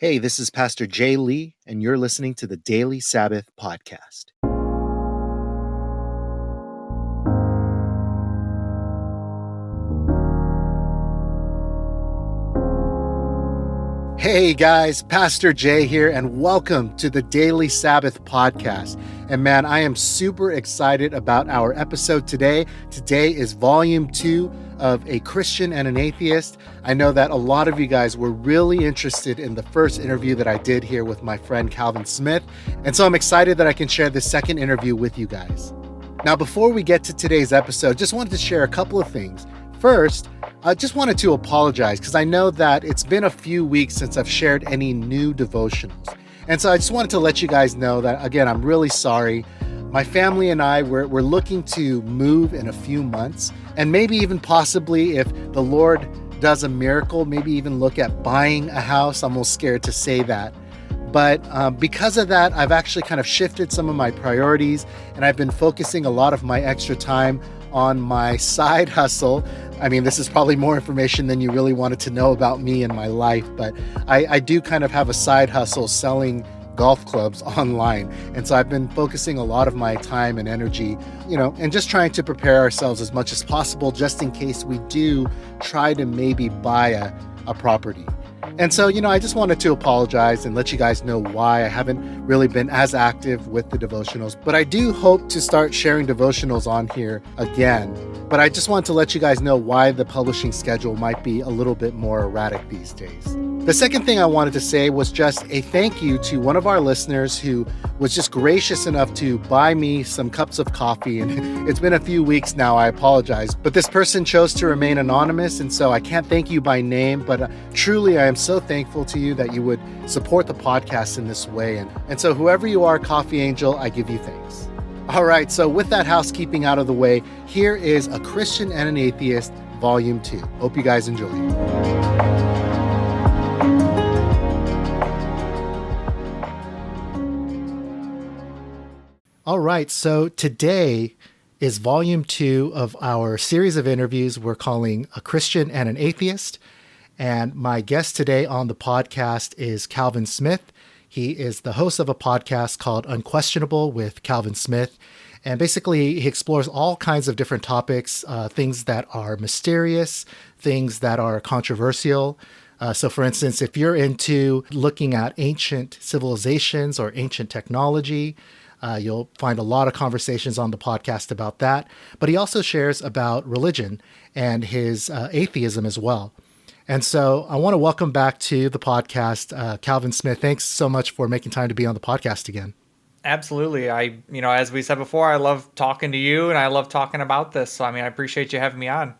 Hey, this is Pastor Jay Lee, and you're listening to the Daily Sabbath Podcast. Hey guys, Pastor Jay here, and welcome to the Daily Sabbath Podcast. And man, I am super excited about our episode today. Today is volume 2 of A Christian and an Atheist. I know that a lot of you guys were really interested in the first interview that I did here with my friend Calvin Smith. And so I'm excited that I can share the second interview with you guys. Now, before we get to today's episode, just wanted to share a couple of things. First, I just wanted to apologize because I know that it's been a few weeks since I've shared any new devotionals. And so I just wanted to let you guys know that, again, I'm really sorry. My family and I, we're looking to move in a few months, and maybe even possibly, if the Lord does a miracle, maybe even look at buying a house. I'm almost scared to say that. But because of that, I've actually kind of shifted some of my priorities, and I've been focusing a lot of my extra time on my side hustle. I mean, this is probably more information than you really wanted to know about me and my life, but I do kind of have a side hustle selling golf clubs online. And so I've been focusing a lot of my time and energy, and just trying to prepare ourselves as much as possible, just in case we do try to maybe buy a property. And so, I just wanted to apologize and let you guys know why I haven't really been as active with the devotionals. But I do hope to start sharing devotionals on here again. But I just wanted to let you guys know why the publishing schedule might be a little bit more erratic these days. The second thing I wanted to say was just a thank you to one of our listeners who was just gracious enough to buy me some cups of coffee. And it's been a few weeks now, I apologize. But this person chose to remain anonymous, and so I can't thank you by name, but truly I am so thankful to you that you would support the podcast in this way. And so whoever you are, Coffee Angel, I give you thanks. All right, so with that housekeeping out of the way, here is A Christian and an Atheist, Volume 2. Hope you guys enjoy. All right, so today is Volume 2 of our series of interviews we're calling A Christian and an Atheist. And my guest today on the podcast is Calvin Smith. He is the host of a podcast called Unquestionable with Calvin Smith. And basically, he explores all kinds of different topics, things that are mysterious, things that are controversial. So for instance, if you're into looking at ancient civilizations or ancient technology, you'll find a lot of conversations on the podcast about that. But he also shares about religion and his atheism as well. And so I want to welcome back to the podcast, Calvin Smith. Thanks so much for making time to be on the podcast again. Absolutely. As we said before, I love talking to you and I love talking about this. So, I appreciate you having me on.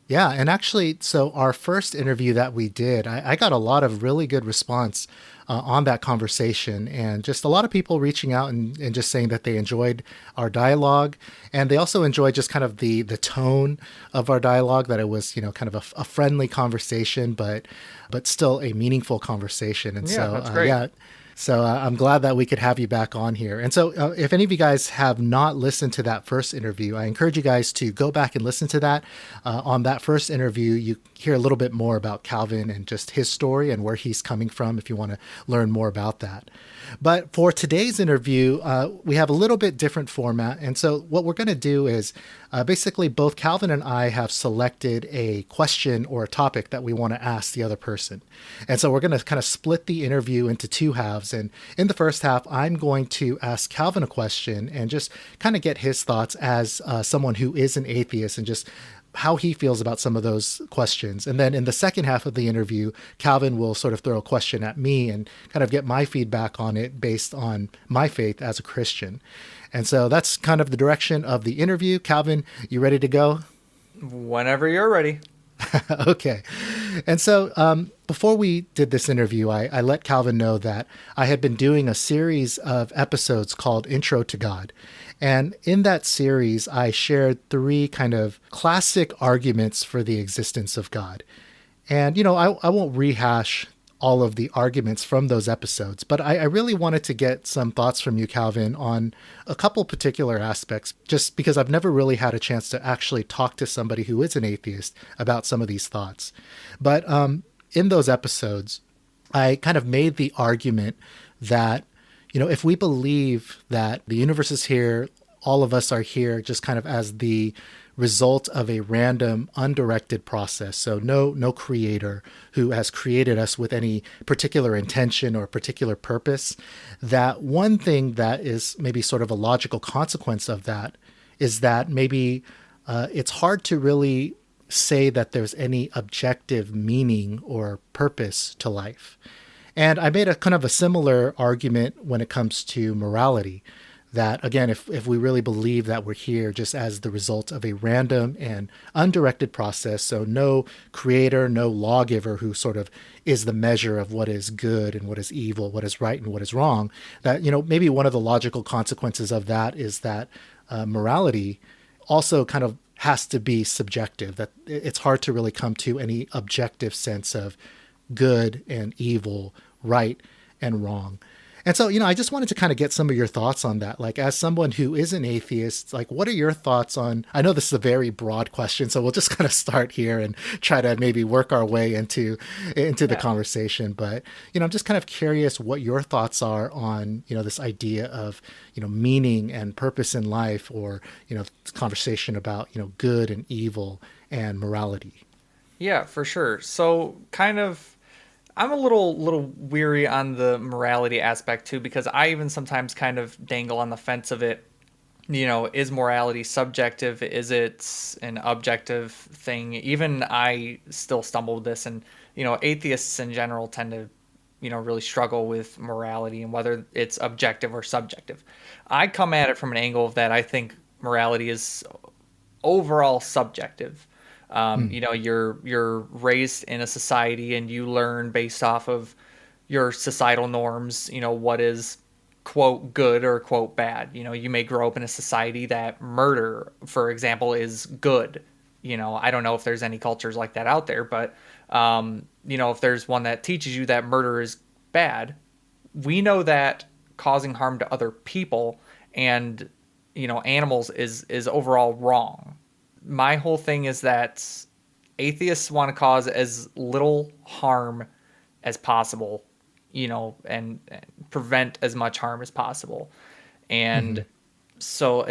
Yeah. And actually, so our first interview that we did, I got a lot of really good response on that conversation, and just a lot of people reaching out and just saying that they enjoyed our dialogue. And they also enjoyed just kind of the tone of our dialogue, that it was, kind of a friendly conversation, but still a meaningful conversation. And so, that's great. So I'm glad that we could have you back on here. And so if any of you guys have not listened to that first interview, I encourage you guys to go back and listen to that. On that first interview, you hear a little bit more about Calvin and just his story and where he's coming from if you want to learn more about that. But for today's interview, we have a little bit different format. And so what we're going to do is basically both Calvin and I have selected a question or a topic that we want to ask the other person. And so we're going to kind of split the interview into two halves. And in the first half, I'm going to ask Calvin a question and just kind of get his thoughts as someone who is an atheist and just how he feels about some of those questions. And then in the second half of the interview, Calvin will sort of throw a question at me and kind of get my feedback on it based on my faith as a Christian. And so that's kind of the direction of the interview. Calvin, you ready to go? Whenever you're ready. Okay. And so before we did this interview, I let Calvin know that I had been doing a series of episodes called Intro to God. And in that series, I shared 3 kind of classic arguments for the existence of God. And, I won't rehash all of the arguments from those episodes, but I really wanted to get some thoughts from you, Calvin, on a couple particular aspects, just because I've never really had a chance to actually talk to somebody who is an atheist about some of these thoughts. But in those episodes, I kind of made the argument that, if we believe that the universe is here, all of us are here just kind of as the result of a random, undirected process. So no creator who has created us with any particular intention or particular purpose. That one thing that is maybe sort of a logical consequence of that is that maybe it's hard to really say that there's any objective meaning or purpose to life. And I made a kind of a similar argument when it comes to morality. That, again, if we really believe that we're here just as the result of a random and undirected process, so no creator, no lawgiver who sort of is the measure of what is good and what is evil, what is right and what is wrong, that, maybe one of the logical consequences of that is that morality also kind of has to be subjective, that it's hard to really come to any objective sense of good and evil, right and wrong. And so, I just wanted to kind of get some of your thoughts on that. Like, as someone who is an atheist, like, what are your thoughts on, I know this is a very broad question, so we'll just kind of start here and try to maybe work our way into the conversation. But, I'm just kind of curious what your thoughts are on, this idea of, meaning and purpose in life, or, conversation about, good and evil and morality. Yeah, for sure. So kind of, I'm a little weary on the morality aspect too, because I even sometimes kind of dangle on the fence of it. Is morality subjective? Is it an objective thing? Even I still stumble with this, and atheists in general tend to really struggle with morality and whether it's objective or subjective. I come at it from an angle of that I think morality is overall subjective. You're raised in a society and you learn based off of your societal norms, what is quote good or quote bad. You may grow up in a society that murder, for example, is good. I don't know if there's any cultures like that out there, but if there's one that teaches you that murder is bad, we know that causing harm to other people and, animals is overall wrong. My whole thing is that atheists want to cause as little harm as possible, and prevent as much harm as possible. And so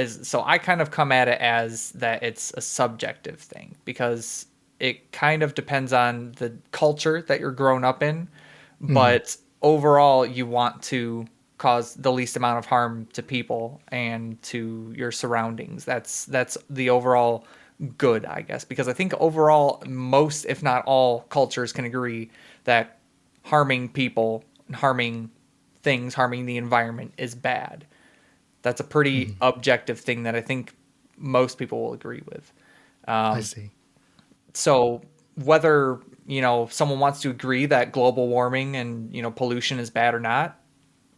I kind of come at it as that it's a subjective thing, because it kind of depends on the culture that you're grown up in. But overall, you want to cause the least amount of harm to people and to your surroundings. That's the overall good, I guess, because I think overall most, if not all, cultures can agree that harming people, harming things, harming the environment is bad. That's a pretty objective thing that I think most people will agree with. I see. So whether, someone wants to agree that global warming and, pollution is bad or not,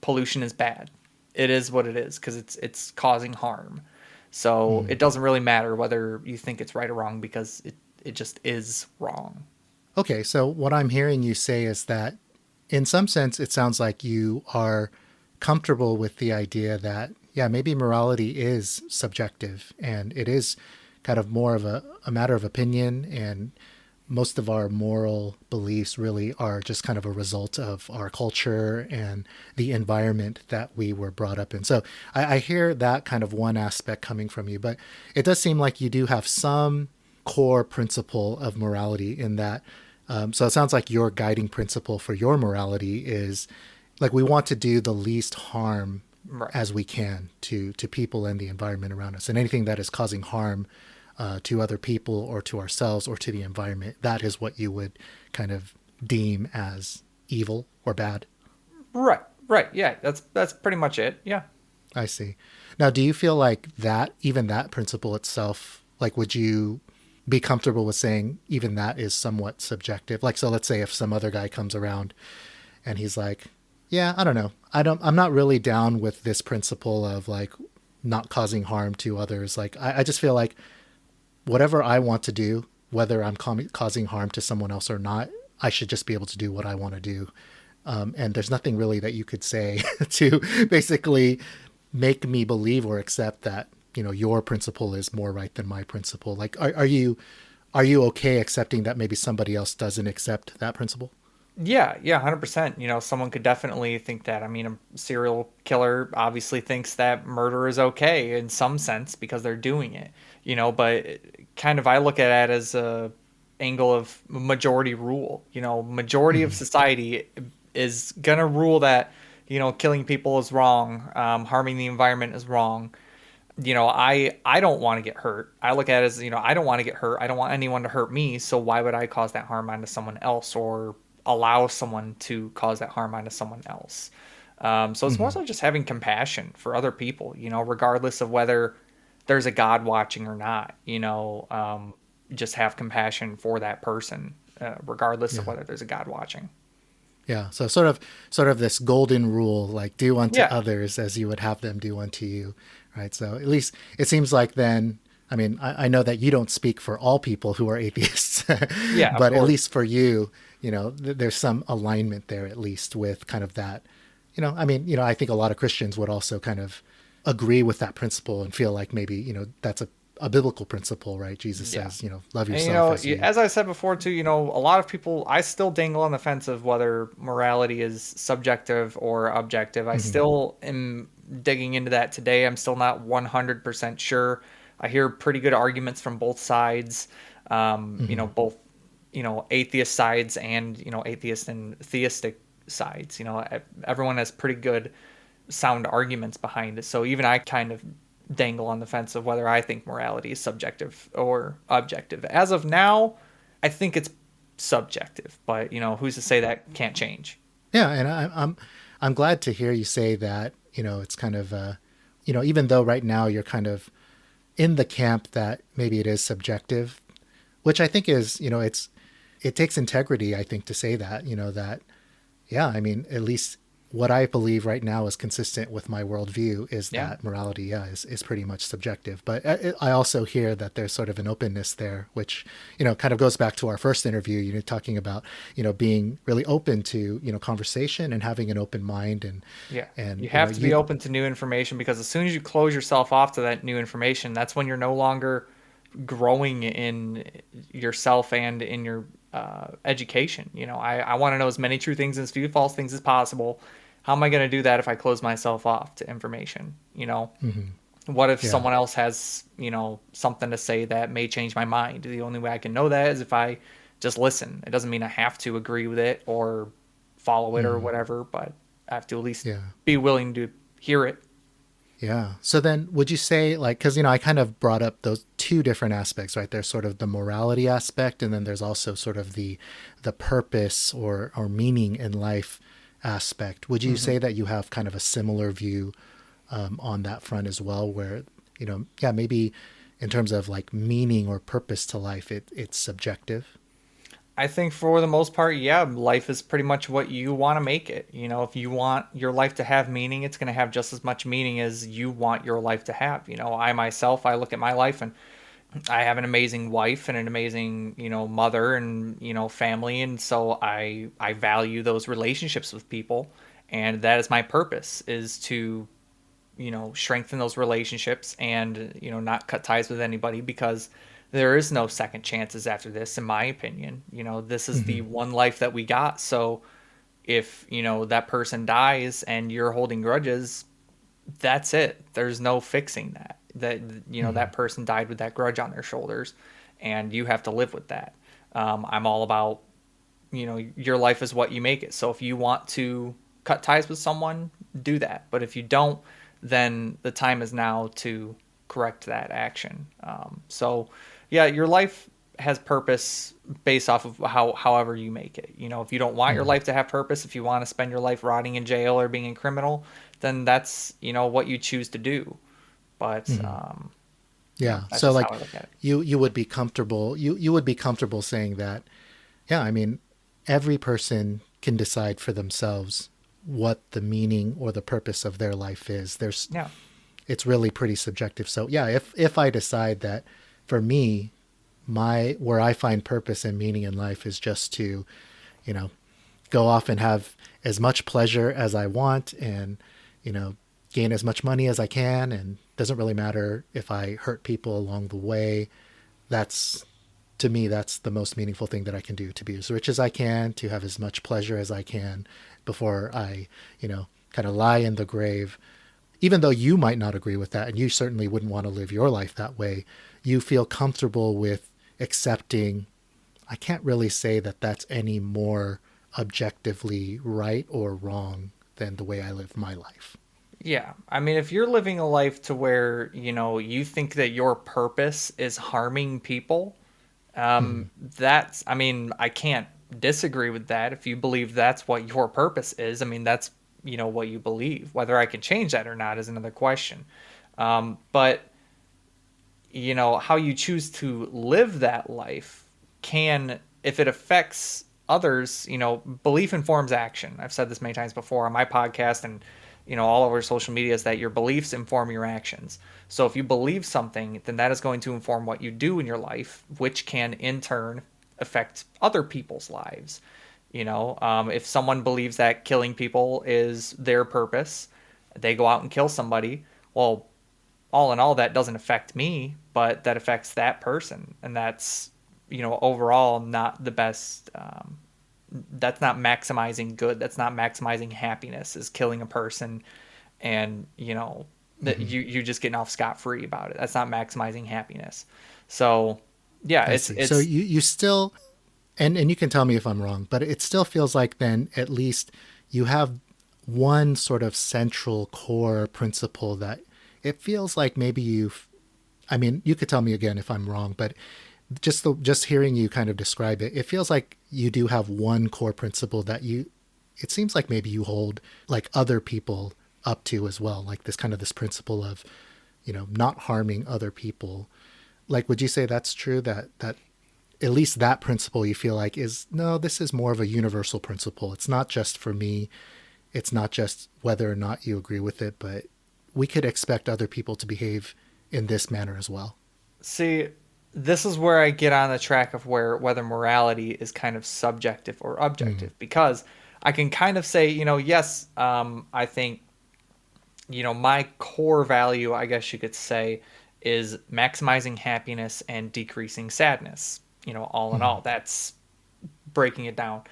pollution is bad. It is what it is, because it's causing harm. So it doesn't really matter whether you think it's right or wrong, because it just is wrong. Okay, so what I'm hearing you say is that in some sense, it sounds like you are comfortable with the idea that, maybe morality is subjective and it is kind of more of a matter of opinion, and most of our moral beliefs really are just kind of a result of our culture and the environment that we were brought up in. So I hear that kind of one aspect coming from you, but it does seem like you do have some core principle of morality in that. So it sounds like your guiding principle for your morality is like, we want to do the least harm as we can to people and the environment around us, and anything that is causing harm to other people or to ourselves or to the environment, that is what you would kind of deem as evil or bad. Right. Yeah, that's pretty much it. Yeah. I see. Now, do you feel like that, even that principle itself, like, would you be comfortable with saying even that is somewhat subjective? Like, so let's say if some other guy comes around and he's like, yeah, I don't know. I'm not really down with this principle of like not causing harm to others. Like, I just feel like whatever I want to do, whether I'm causing harm to someone else or not, I should just be able to do what I want to do. And there's nothing really that you could say to basically make me believe or accept that, your principle is more right than my principle. Like, are you okay accepting that maybe somebody else doesn't accept that principle? Yeah, 100%. Someone could definitely think that. I mean, a serial killer obviously thinks that murder is okay in some sense because they're doing it, but kind of I look at it as a angle of majority rule. Majority of Hmm. society is gonna rule that, killing people is wrong, harming the environment is wrong. I don't want to get hurt. I look at it as, I don't want to get hurt. I don't want anyone to hurt me. So why would I cause that harm onto someone else or allow someone to cause that harm onto someone else? So it's more Hmm. so just having compassion for other people, regardless of whether there's a God watching or not, just have compassion for that person, regardless of Yeah. whether there's a God watching. Yeah. So sort of this golden rule, like do unto Yeah. others as you would have them do unto you. Right. So at least it seems like then, I mean, I know that you don't speak for all people who are atheists, Yeah, of but at course. least for you, there's some alignment there, at least with kind of that, I mean, I think a lot of Christians would also kind of agree with that principle and feel like maybe, that's a biblical principle, right? Jesus Yeah. says, love And yourself as you. as I said before too, a lot of people, I still dangle on the fence of whether morality is subjective or objective. I Hmm. still am digging into that today. I'm still not 100% sure. I hear pretty good arguments from both sides. Hmm. Both, atheist sides and, atheist and theistic sides. Everyone has pretty good sound arguments behind it. So even I kind of dangle on the fence of whether I think morality is subjective or objective. As of now, I think it's subjective, but who's to say that can't change? Yeah, and I'm glad to hear you say that. It's kind of even though right now you're kind of in the camp that maybe it is subjective, which I think is it takes integrity, I think, to say that. That yeah, I mean, at least what I believe right now is consistent with my worldview is Yeah. that morality, yeah, is pretty much subjective. But I also hear that there's sort of an openness there, which, kind of goes back to our first interview, talking about, being really open to, conversation and having an open mind Yeah. and, You have to be open to new information because as soon as you close yourself off to that new information, that's when you're no longer growing in yourself and in your education. I want to know as many true things and as few false things as possible. How am I going to do that if I close myself off to information? Mhm. What if Yeah. someone else has, something to say that may change my mind? The only way I can know that is if I just listen. It doesn't mean I have to agree with it or follow it or Mhm. whatever, but I have to at least Yeah. be willing to hear it. Yeah. So then would you say like, cause I kind of brought up those two different aspects, right? There's sort of the morality aspect, and then there's also sort of the purpose or meaning in life aspect. Would you Hmm. say that you have kind of a similar view on that front as well, where, yeah, maybe in terms of like meaning or purpose to life, it's subjective? I think for the most part, yeah, life is pretty much what you want to make it. If you want your life to have meaning, it's going to have just as much meaning as you want your life to have. I myself, I look at my life and I have an amazing wife and an amazing, mother and, family. And so I value those relationships with people. And that is my purpose is to, strengthen those relationships and, not cut ties with anybody because there is no second chances after this, in my opinion. This is the Hmm. one life that we got. So if, that person dies and you're holding grudges, that's it. There's no fixing that. That Hmm. person died with that grudge on their shoulders, and you have to live with that. I'm all about, your life is what you make it. So if you want to cut ties with someone, do that. But if you don't, then the time is now to correct that action. Yeah, your life has purpose based off of however you make it. If you don't want your Hmm. life to have purpose, if you want to spend your life rotting in jail or being a criminal, then that's what you choose to do. But Hmm. Yeah. that's So just how like I look at it. you would be comfortable, you would be comfortable saying that, yeah, I mean, every person can decide for themselves what the meaning or the purpose of their life is. Yeah. It's really pretty subjective. So yeah, if I decide that for me, my where I find purpose and meaning in life is just to, you know, go off and have as much pleasure as I want and, you know, gain as much money as I can, and doesn't really matter if I hurt people along the way. That's to me, that's the most meaningful thing that I can do, to be as rich as I can, to have as much pleasure as I can before I, kind of lie in the grave. Even though you might not agree with that, and you certainly wouldn't want to live your life that way, you feel comfortable with accepting. I can't really say that that's any more objectively right or wrong than the way I live my life. Yeah. I mean, if you're living a life to where, you think that your purpose is harming people, I mean, I can't disagree with that. If you believe that's what your purpose is, I mean, that's, what you believe. Whether I can change that or not is another question. But, how you choose to live that life can, if it affects others, belief informs action. I've said this many times before on my podcast and, all over social media, is that your beliefs inform your actions. So if you believe something, then that is going to inform what you do in your life, which can in turn affect other people's lives. If someone believes that killing people is their purpose, they go out and kill somebody. Well, all in all, that doesn't affect me, but that affects that person. And that's, overall not the best. That's not maximizing good. That's not maximizing happiness, is killing a person and, that you just getting off scot-free about it. That's not maximizing happiness. So yeah, it's so you still, and you can tell me if I'm wrong, but it still feels like then at least you have one sort of central core principle that it feels like maybe I mean, you could tell me again if I'm wrong, but just hearing you kind of describe it, it feels like you do have one core principle that it seems like maybe you hold like other people up to as well, like this principle of, not harming other people. Like, would you say that's true, that at least that principle you feel like this is more of a universal principle. It's not just for me. It's not just whether or not you agree with it, but we could expect other people to behave in this manner as well. See, this is where I get on the track of whether morality is kind of subjective or objective, because I can kind of say, yes, I think, my core value, I guess you could say, is maximizing happiness and decreasing sadness. All in all, that's breaking it down.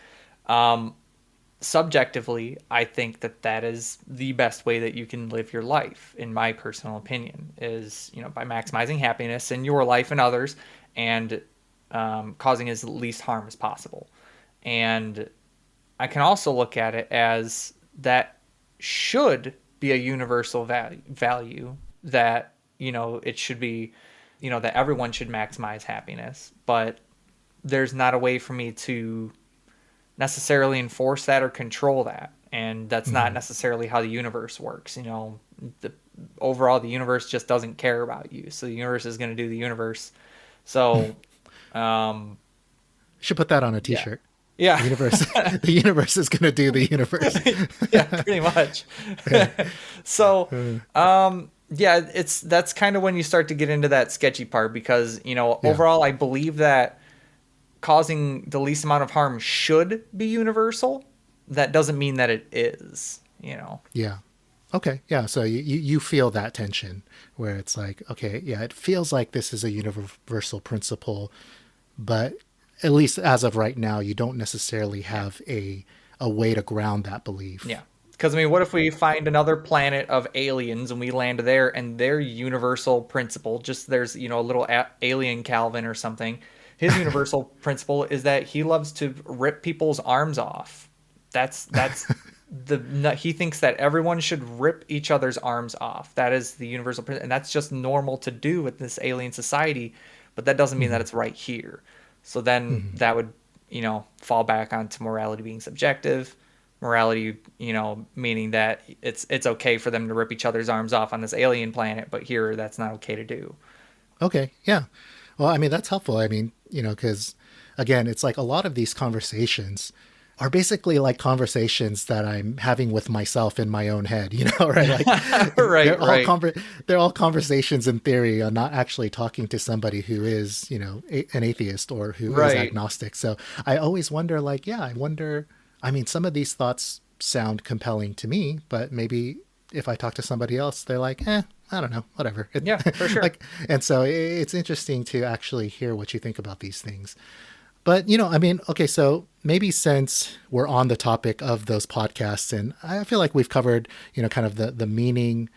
Subjectively, I think that is the best way that you can live your life, in my personal opinion, is, by maximizing happiness in your life and others, and causing as least harm as possible. And I can also look at it as that should be a universal value that, it should be, that everyone should maximize happiness, but there's not a way for me to necessarily enforce that or control that. And that's not necessarily how the universe works. Overall, the universe just doesn't care about you. So the universe is going to do the universe. So, should put that on a t-shirt. Yeah. The universe is going to do the universe. Yeah, pretty much. So, yeah, that's kind of when you start to get into that sketchy part, because, overall, I believe that causing the least amount of harm should be universal. That doesn't mean that it is, Yeah. Okay. Yeah. So you feel that tension where it's like, okay, yeah, it feels like this is a universal principle, but at least as of right now, you don't necessarily have a way to ground that belief. Yeah. Because, what if we find another planet of aliens and we land there, and their universal principle, just there's, a little alien Calvin or something, his universal principle is that he loves to rip people's arms off. That's he thinks that everyone should rip each other's arms off. That is the universal principle, and that's just normal to do with this alien society, but that doesn't mean that it's right here. So then that would, fall back onto morality being subjective. Morality, meaning that it's okay for them to rip each other's arms off on this alien planet, but here that's not okay to do. Okay, yeah. Well, that's helpful. Because again, it's like a lot of these conversations are basically like conversations that I'm having with myself in my own head, right? Like, they're all conversations in theory. I'm not actually talking to somebody who is, an atheist or who is agnostic. So I always wonder, like, some of these thoughts sound compelling to me, but maybe if I talk to somebody else, they're like, I don't know, whatever. Yeah, for sure. Like, and so it's interesting to actually hear what you think about these things. But, you know, I mean, okay, so maybe since we're on the topic of those podcasts, and I feel like we've covered, you know, kind of the meaning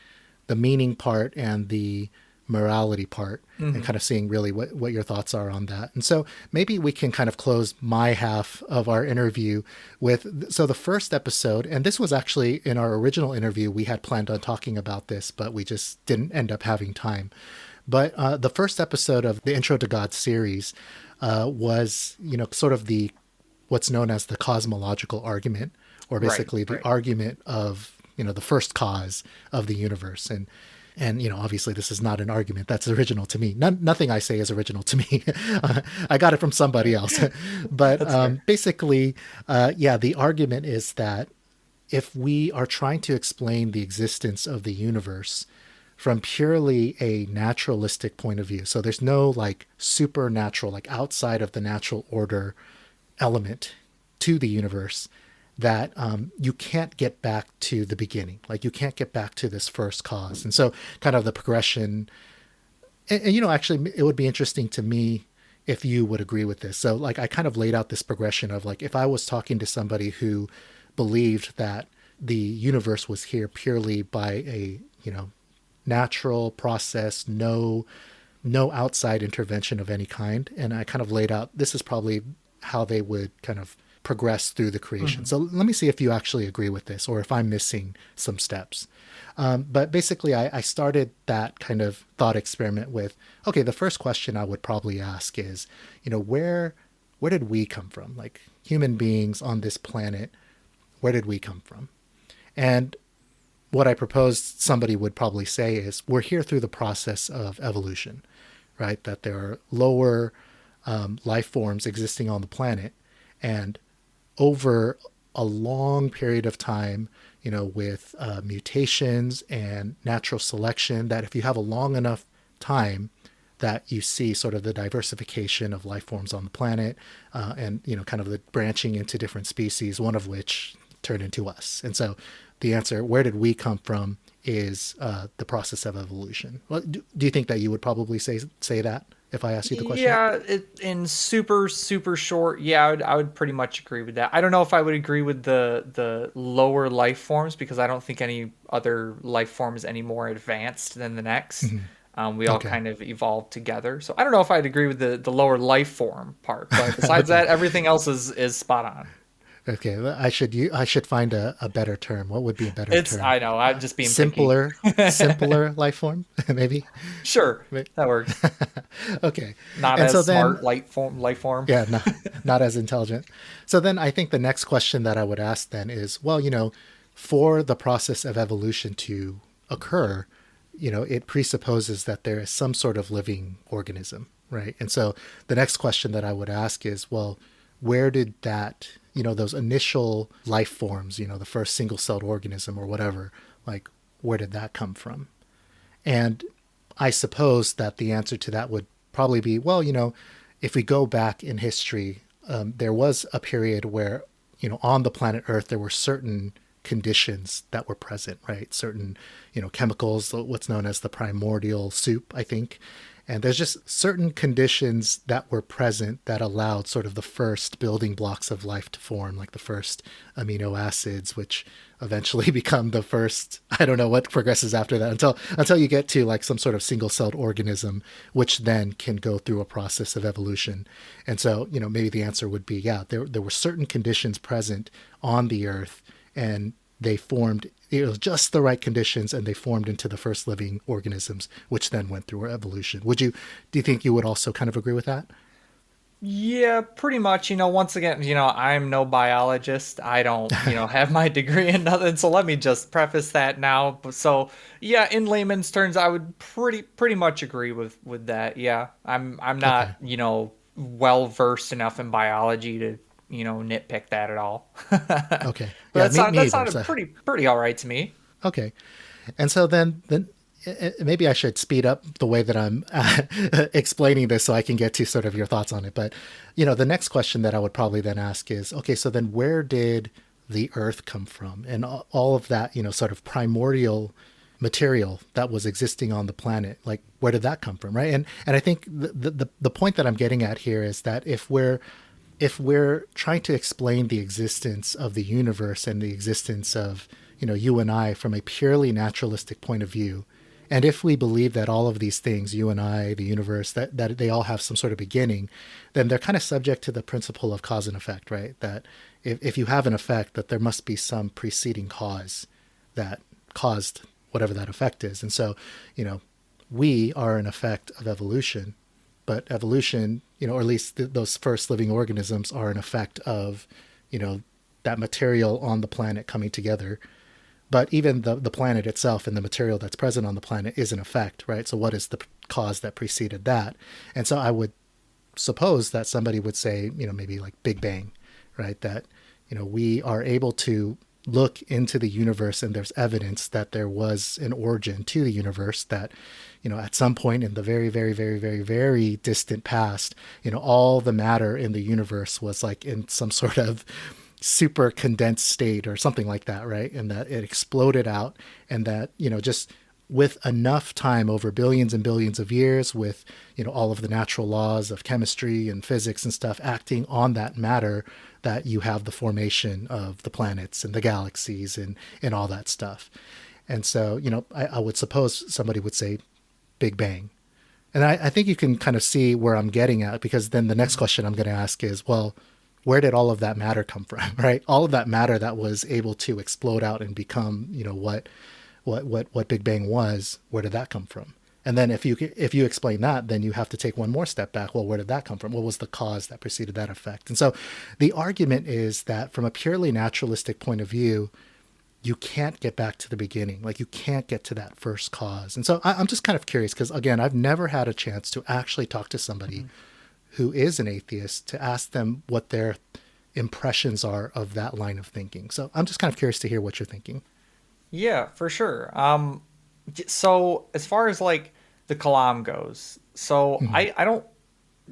part and the morality part, and kind of seeing really what your thoughts are on that. And so maybe we can kind of close my half of our interview with, so the first episode, and this was actually in our original interview, we had planned on talking about this, but we just didn't end up having time. But the first episode of the Intro to God series was, you know, sort of the what's known as the cosmological argument, or basically the argument of, you know, the first cause of the universe. And you know, obviously this is not an argument that's original to me. Nothing I say is original to me. I got it from somebody else. But basically, the argument is that if we are trying to explain the existence of the universe from purely a naturalistic point of view, so there's no like supernatural, like outside of the natural order element to the universe, that you can't get back to the beginning. Like you can't get back to this first cause. And so kind of the progression, and you know, actually it would be interesting to me if you would agree with this. So like I kind of laid out this progression of like, if I was talking to somebody who believed that the universe was here purely by a, you know, natural process, no outside intervention of any kind. And I kind of laid out, this is probably how they would kind of progress through the creation. So let me see if you actually agree with this, or if I'm missing some steps. But basically I started that kind of thought experiment with, okay, the first question I would probably ask is, you know, where did we come from? Like human beings on this planet, where did we come from? And what I proposed somebody would probably say is, we're here through the process of evolution, right? That there are lower life forms existing on the planet, and over a long period of time, you know, with mutations and natural selection, that if you have a long enough time, that you see sort of the diversification of life forms on the planet, and, you know, kind of the branching into different species, one of which turned into us. And so the answer, where did we come from, is the process of evolution. Well, do you think that you would probably say that if I asked you the question? Yeah, in super short, yeah, I would pretty much agree with that. I don't know if I would agree with the lower life forms, because I don't think any other life form is any more advanced than the next. We all kind of evolved together. So I don't know if I'd agree with the lower life form part, but besides that, everything else is spot on. Okay, I should find a better term. What would be a better term? I know, I'm just being simpler, simpler life form, maybe. Sure, that works. Okay, not and as so smart then, life form. Yeah, not as intelligent. So then, I think the next question that I would ask then is, well, you know, for the process of evolution to occur, you know, it presupposes that there is some sort of living organism, right? And so the next question that I would ask is, well, where did that, you know, those initial life forms, you know, the first single-celled organism or whatever, like, where did that come from? And I suppose that the answer to that would probably be, well, you know, if we go back in history, there was a period where, you know, on the planet Earth, there were certain conditions that were present, right? Certain, you know, chemicals, what's known as the primordial soup, I think. And there's just certain conditions that were present that allowed sort of the first building blocks of life to form, like the first amino acids, which eventually become the first, I don't know what progresses after that, until you get to like some sort of single-celled organism, which then can go through a process of evolution. And so, you know, maybe the answer would be, yeah, there were certain conditions present on the Earth, and they formed, it was just the right conditions, and they formed into the first living organisms, which then went through evolution. Do you think you would also kind of agree with that? Yeah, pretty much. You know, once again, you know, I'm no biologist. I don't, you know, have my degree in nothing. So let me just preface that now. So yeah, in layman's terms, I would pretty much agree with that. Yeah, I'm not, Okay. you know, well versed enough in biology to, you know, nitpick that at all. Okay. Yeah, But me that either. sounded So, pretty all right to me. okay. And so then maybe I should speed up the way that I'm explaining this so I can get to sort of your thoughts on it. But, you know, the next question that I would probably then ask is, okay, so then where did the earth come from? And all of that, sort of primordial material that was existing on the planet, like where did that come from, right? And I think the point that I'm getting at here is that if we're trying to explain the existence of the universe and the existence of, you and I from a purely naturalistic point of view, and if we believe that all of these things, you and I, the universe, that they all have some sort of beginning, then they're kind of subject to the principle of cause and effect, right? That if you have an effect, that there must be some preceding cause that caused whatever that effect is. And so, we are an effect of evolution, but evolution, or at least those first living organisms are an effect of, that material on the planet coming together. But even the planet itself and the material that's present on the planet is an effect, right? So what is the cause that preceded that? And so I would suppose that somebody would say, maybe like Big Bang, right? That, we are able to look into the universe and there's evidence that there was an origin to the universe, that, at some point in the very, very, very, very, very distant past, all the matter in the universe was like in some sort of super condensed state or something like that, right? And that it exploded out, and that, just with enough time over billions and billions of years, with, all of the natural laws of chemistry and physics and stuff acting on that matter, that you have the formation of the planets and the galaxies and all that stuff. And so, I would suppose somebody would say Big Bang. And I think you can kind of see where I'm getting at, because then the next question I'm going to ask is, well, where did all of that matter come from, right? All of that matter that was able to explode out and become, what Big Bang was, where did that come from? And then if you explain that, then you have to take one more step back. Well, where did that come from? What was the cause that preceded that effect? And so the argument is that from a purely naturalistic point of view, you can't get back to the beginning. Like, you can't get to that first cause. And so I'm just kind of curious, because again, I've never had a chance to actually talk to somebody who is an atheist, to ask them what their impressions are of that line of thinking. So I'm just kind of curious to hear what you're thinking. Yeah, for sure. So as far as like the kalam goes, so I don't,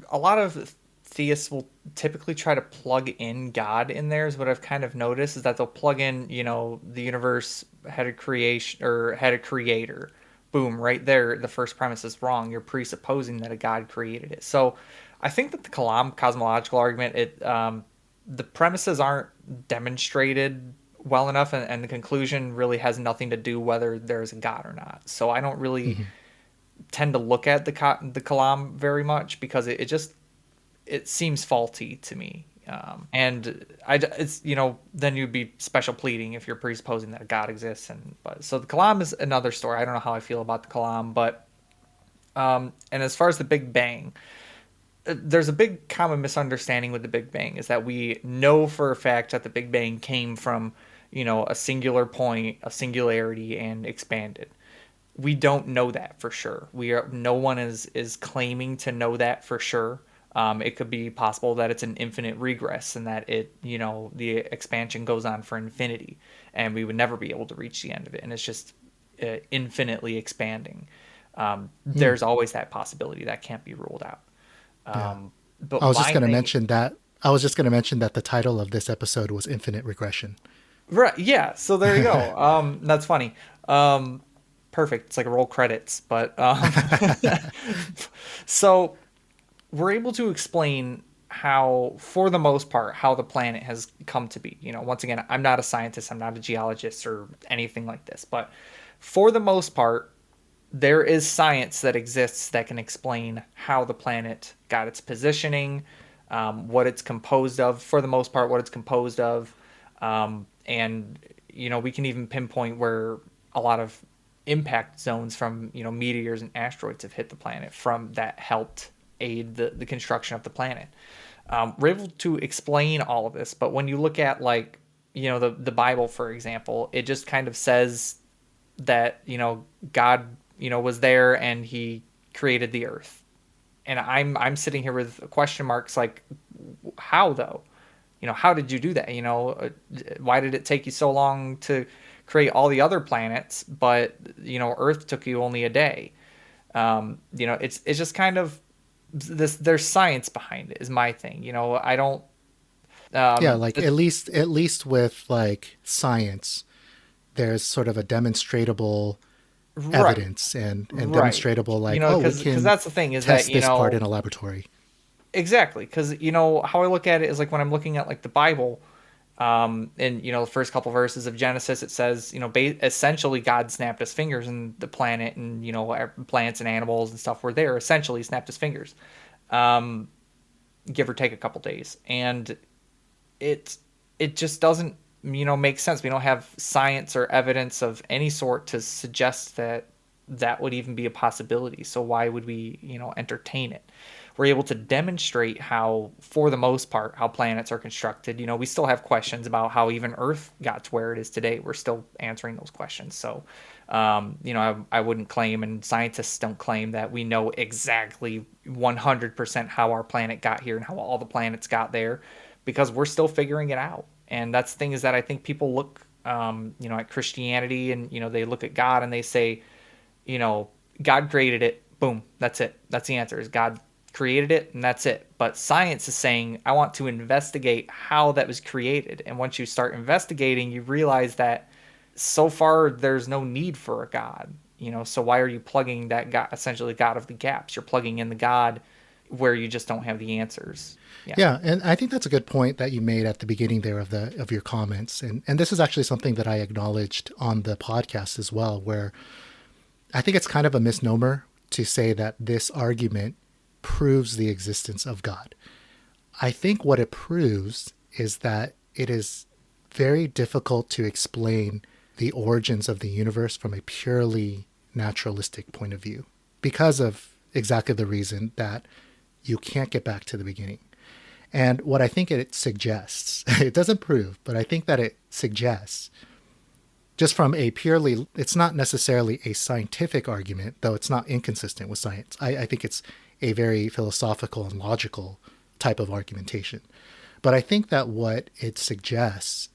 a lot of theists will typically try to plug in God in there, is what I've kind of noticed, is that they'll plug in, the universe had a creation or had a creator. Boom, right there, the first premise is wrong. You're presupposing that a God created it. So I think that the kalam cosmological argument, the premises aren't demonstrated well enough, and the conclusion really has nothing to do whether there's a God or not. So I don't really tend to look at the kalam very much, because it seems faulty to me. And it's, then you'd be special pleading if you're presupposing that a God exists. But so the kalam is another story. I don't know how I feel about the kalam, but and as far as the Big Bang, there's a big common misunderstanding with the Big Bang, is that we know for a fact that the Big Bang came from, a singular point, a singularity, and expanded. We don't know that for sure. No one is claiming to know that for sure. It could be possible that it's an infinite regress, and that the expansion goes on for infinity, and we would never be able to reach the end of it, and it's just infinitely expanding. There's always that possibility that can't be ruled out. But I was just going to mention that. I was just going to mention that the title of this episode was Infinite Regression. Right. Yeah. So there you go. That's funny. Perfect. It's like a roll credits, but so we're able to explain how, for the most part, how the planet has come to be. Once again, I'm not a scientist, I'm not a geologist or anything like this, but for the most part, there is science that exists that can explain how the planet got its positioning, what it's composed of, for the most part, what it's composed of. And, we can even pinpoint where a lot of impact zones from, meteors and asteroids have hit the planet, from that helped aid the construction of the planet. We're able to explain all of this, but when you look at, like, the Bible, for example, it just kind of says that, God, was there and he created the earth. And I'm sitting here with question marks, like, how though? How did you do that? Why did it take you so long to create all the other planets, but, Earth took you only a day? It's just kind of this, there's science behind it, is my thing. Yeah, like at least with like science, there's sort of a demonstratable Right, evidence and right. demonstratable You like, know, oh, we because can that's the thing is that, test this part in a laboratory. exactly. Because, how I look at it is like when I'm looking at like the Bible, and, the first couple verses of Genesis, it says, essentially God snapped his fingers and the planet and, plants and animals and stuff were there. Essentially, he snapped his fingers, give or take a couple days. And it it just doesn't make sense. We don't have science or evidence of any sort to suggest that that would even be a possibility. So why would we entertain it? We're able to demonstrate how, for the most part, how planets are constructed. We still have questions about how even Earth got to where it is today. We're still answering those questions. So I wouldn't claim, and scientists don't claim, that we know exactly 100% how our planet got here and how all the planets got there, because we're still figuring it out. And that's the thing, is that I think people look, at Christianity, and they look at God and they say, God created it. Boom, that's it. That's the answer. Is God created it, and that's it. But science is saying, I want to investigate how that was created. And once you start investigating, you realize that so far there's no need for a God. So why are you plugging that God, essentially God of the gaps? You're plugging in the God where you just don't have the answers. Yeah. Yeah, and I think that's a good point that you made at the beginning there of your comments. And this is actually something that I acknowledged on the podcast as well, where I think it's kind of a misnomer to say that this argument proves the existence of God. I think what it proves is that it is very difficult to explain the origins of the universe from a purely naturalistic point of view, because of exactly the reason that you can't get back to the beginning. And what I think it suggests, it doesn't prove, but I think that it suggests, just from a purely, it's not necessarily a scientific argument, though it's not inconsistent with science. I think it's a very philosophical and logical type of argumentation. But I think that what it suggests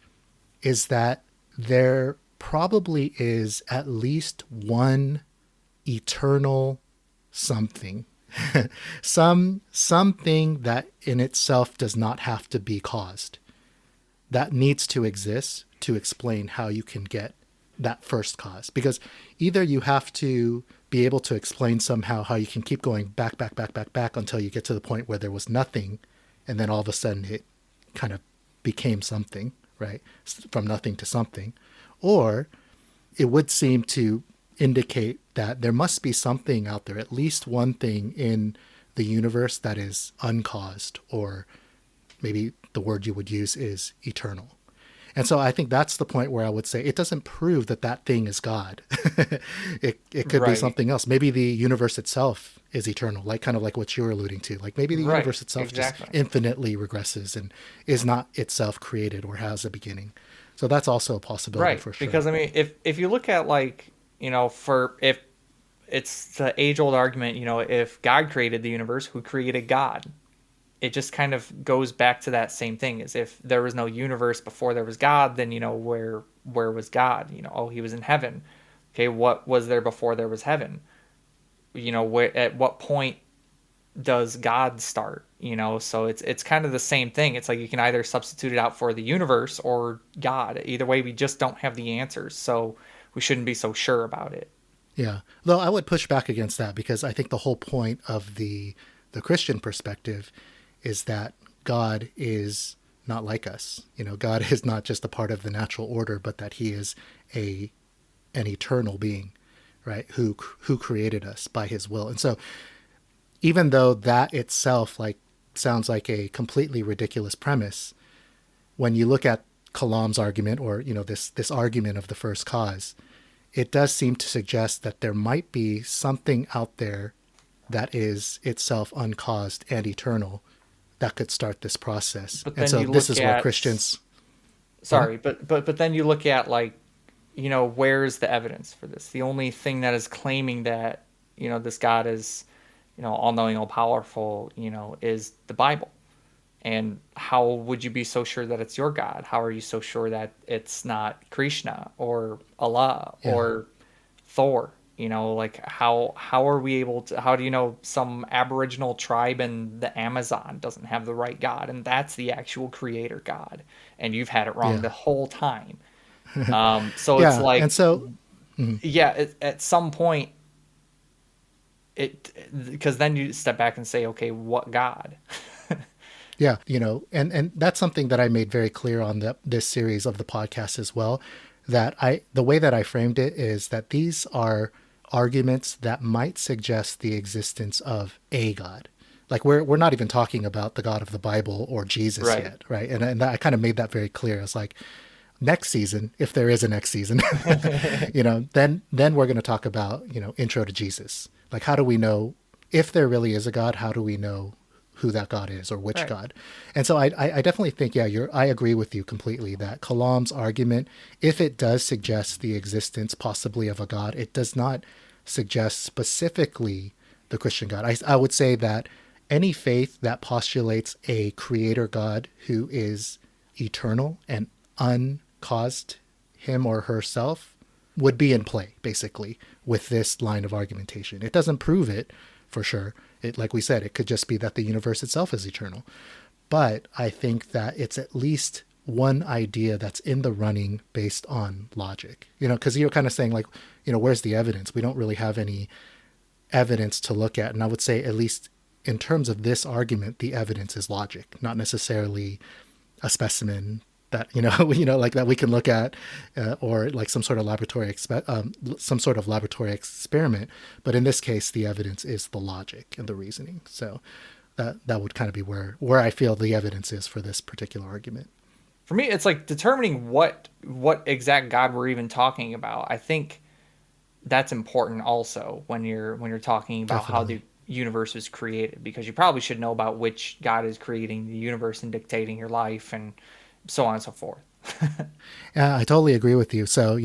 is that there probably is at least one eternal something, something that in itself does not have to be caused, that needs to exist to explain how you can get that first cause. Because either you have to be able to explain somehow how you can keep going back until you get to the point where there was nothing, and then all of a sudden it kind of became something, right? From nothing to something. Or it would seem to indicate that there must be something out there, at least one thing in the universe that is uncaused, or maybe the word you would use is eternal. And so I think that's the point where I would say it doesn't prove that that thing is God. It could be Right. something else. Maybe the universe itself is eternal, like kind of like what you were alluding to. Like maybe the Right. universe itself just Exactly. infinitely regresses and is not itself created or has a beginning. So that's also a possibility Right. for sure. Because I mean, if you look at, like, for if it's the age old argument, if God created the universe, who created God? It just kind of goes back to that same thing, as if there was no universe before there was God, then where was God? Oh, he was in heaven. Okay, what was there before there was heaven? Where, at what point does God start? So it's kind of the same thing. It's like you can either substitute it out for the universe or God. Either way, we just don't have the answers, so we shouldn't be so sure about it. Yeah. Though I would push back against that, because I think the whole point of the Christian perspective is that God is not like us. God is not just a part of the natural order, but that he is a an eternal being, right? Who created us by his will. And so even though that itself like sounds like a completely ridiculous premise, when you look at Kalam's argument, or this argument of the first cause, it does seem to suggest that there might be something out there that is itself uncaused and eternal that could start this process. But And then so you this look is where at Christians, go ahead. sorry, but then you look at, like, where's the evidence for this? The only thing that is claiming that this God is all knowing, all powerful, is the Bible. And how would you be so sure that it's your God? How are you so sure that it's not Krishna or Allah Yeah. or Thor? Like how are we able to, how do you know some Aboriginal tribe in the Amazon doesn't have the right God, and that's the actual creator God, and you've had it wrong Yeah. the whole time. So it's Yeah. like, And so, yeah, at some point, it because then you step back and say, okay, what God? yeah, and that's something that I made very clear on this series of the podcast as well, that the way that I framed it is that these are arguments that might suggest the existence of a God. Like we're not even talking about the God of the Bible or Jesus Right. yet, right? And I kind of made that very clear. It's like next season, if there is a next season, then we're going to talk about, intro to Jesus. Like how do we know if there really is a God? How do we know who that God is or which Right. God? And so I definitely think, yeah, I agree with you completely that Kalam's argument, if it does suggest the existence possibly of a God, it does not suggest specifically the Christian God. I would say that any faith that postulates a creator God who is eternal and uncaused him or herself would be in play, basically, with this line of argumentation. It doesn't prove it for sure. Like we said, it could just be that the universe itself is eternal. But I think that it's at least one idea that's in the running based on logic. Because you're kind of saying, like, where's the evidence? We don't really have any evidence to look at. And I would say, at least in terms of this argument, the evidence is logic, not necessarily a specimen that like that we can look at, or like some sort of laboratory experiment. But in this case, the evidence is the logic and the reasoning. So that would kind of be where I feel the evidence is for this particular argument. For me, it's like determining what exact God we're even talking about. I think that's important also when you're talking about how the Definitely. universe was created, because you probably should know about which God is creating the universe and dictating your life and so on and so forth. Yeah, I totally agree with you. So,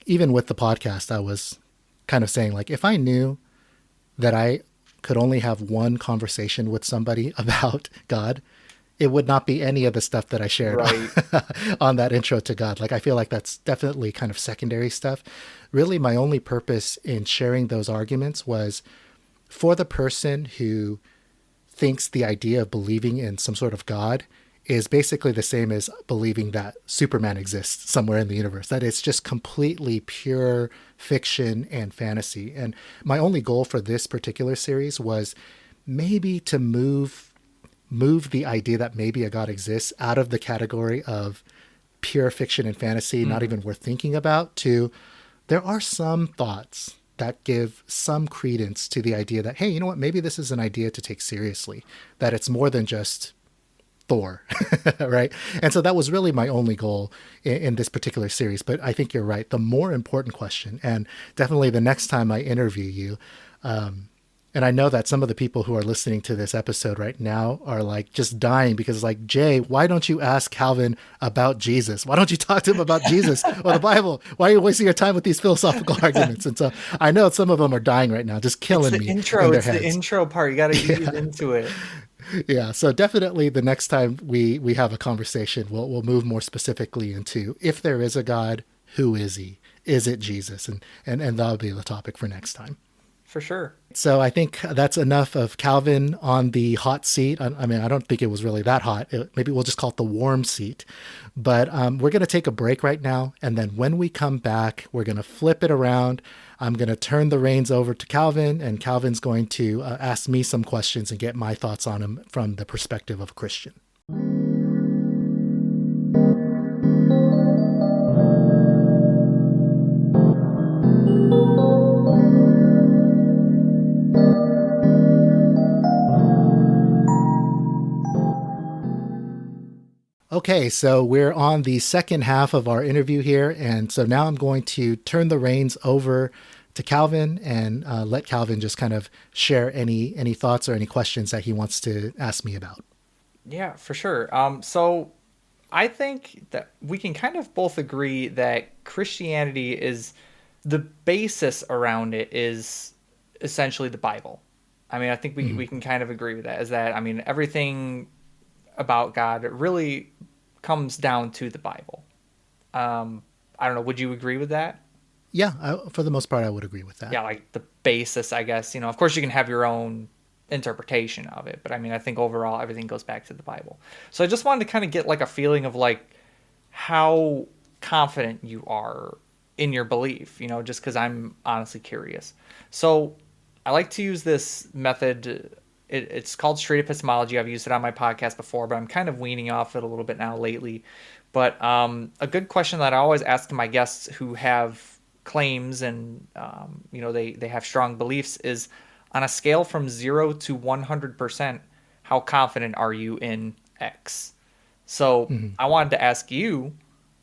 even with the podcast, I was kind of saying, like, if I knew that I could only have one conversation with somebody about God, it would not be any of the stuff that I shared Right. on that intro to God. Like, I feel like that's definitely kind of secondary stuff. Really, my only purpose in sharing those arguments was for the person who thinks the idea of believing in some sort of God is basically the same as believing that Superman exists somewhere in the universe, that it's just completely pure fiction and fantasy. And my only goal for this particular series was maybe to move the idea that maybe a God exists out of the category of pure fiction and fantasy, not Mm. even worth thinking about, to there are some thoughts that give some credence to the idea that, hey, you know what, maybe this is an idea to take seriously, that it's more than just Thor, right? And so that was really my only goal in this particular series. But I think you're right. The more important question, and definitely the next time I interview you, and I know that some of the people who are listening to this episode right now are like just dying because it's like, Jay, why don't you ask Calvin about Jesus? Why don't you talk to him about Jesus or the Bible? Why are you wasting your time with these philosophical arguments? And so I know some of them are dying right now, just It's killing the me in intro. their It's the heads. intro part. You got to ease Yeah. into it. Yeah, so definitely the next time we have a conversation, we'll move more specifically into if there is a God, who is he? Is it Jesus? And that'll be the topic for next time. For sure. So I think that's enough of Calvin on the hot seat. I mean, I don't think it was really that hot. Maybe we'll just call it the warm seat. But we're going to take a break right now. And then when we come back, we're going to flip it around. I'm going to turn the reins over to Calvin, and Calvin's going to ask me some questions and get my thoughts on him from the perspective of a Christian. Okay, so we're on the second half of our interview here. And so now I'm going to turn the reins over to Calvin and let Calvin just kind of share any thoughts or any questions that he wants to ask me about. Yeah, for sure. So I think that we can kind of both agree that Christianity is, the basis around it is essentially the Bible. I mean, I think we can kind of agree with that. Is that, I mean, everything about God really comes down to the Bible. I don't know. Would you agree with that? Yeah, for the most part, I would agree with that. Yeah, like the basis, I guess. Of course you can have your own interpretation of it, but I mean, I think overall everything goes back to the Bible. So I just wanted to kind of get like a feeling of like how confident you are in your belief, just because I'm honestly curious. So I like to use this method. It's called straight epistemology. I've used it on my podcast before, but I'm kind of weaning off it a little bit now lately. But a good question that I always ask my guests who have claims and they have strong beliefs is, on a scale from 0 to 100%, how confident are you in X? So Hmm. I wanted to ask you,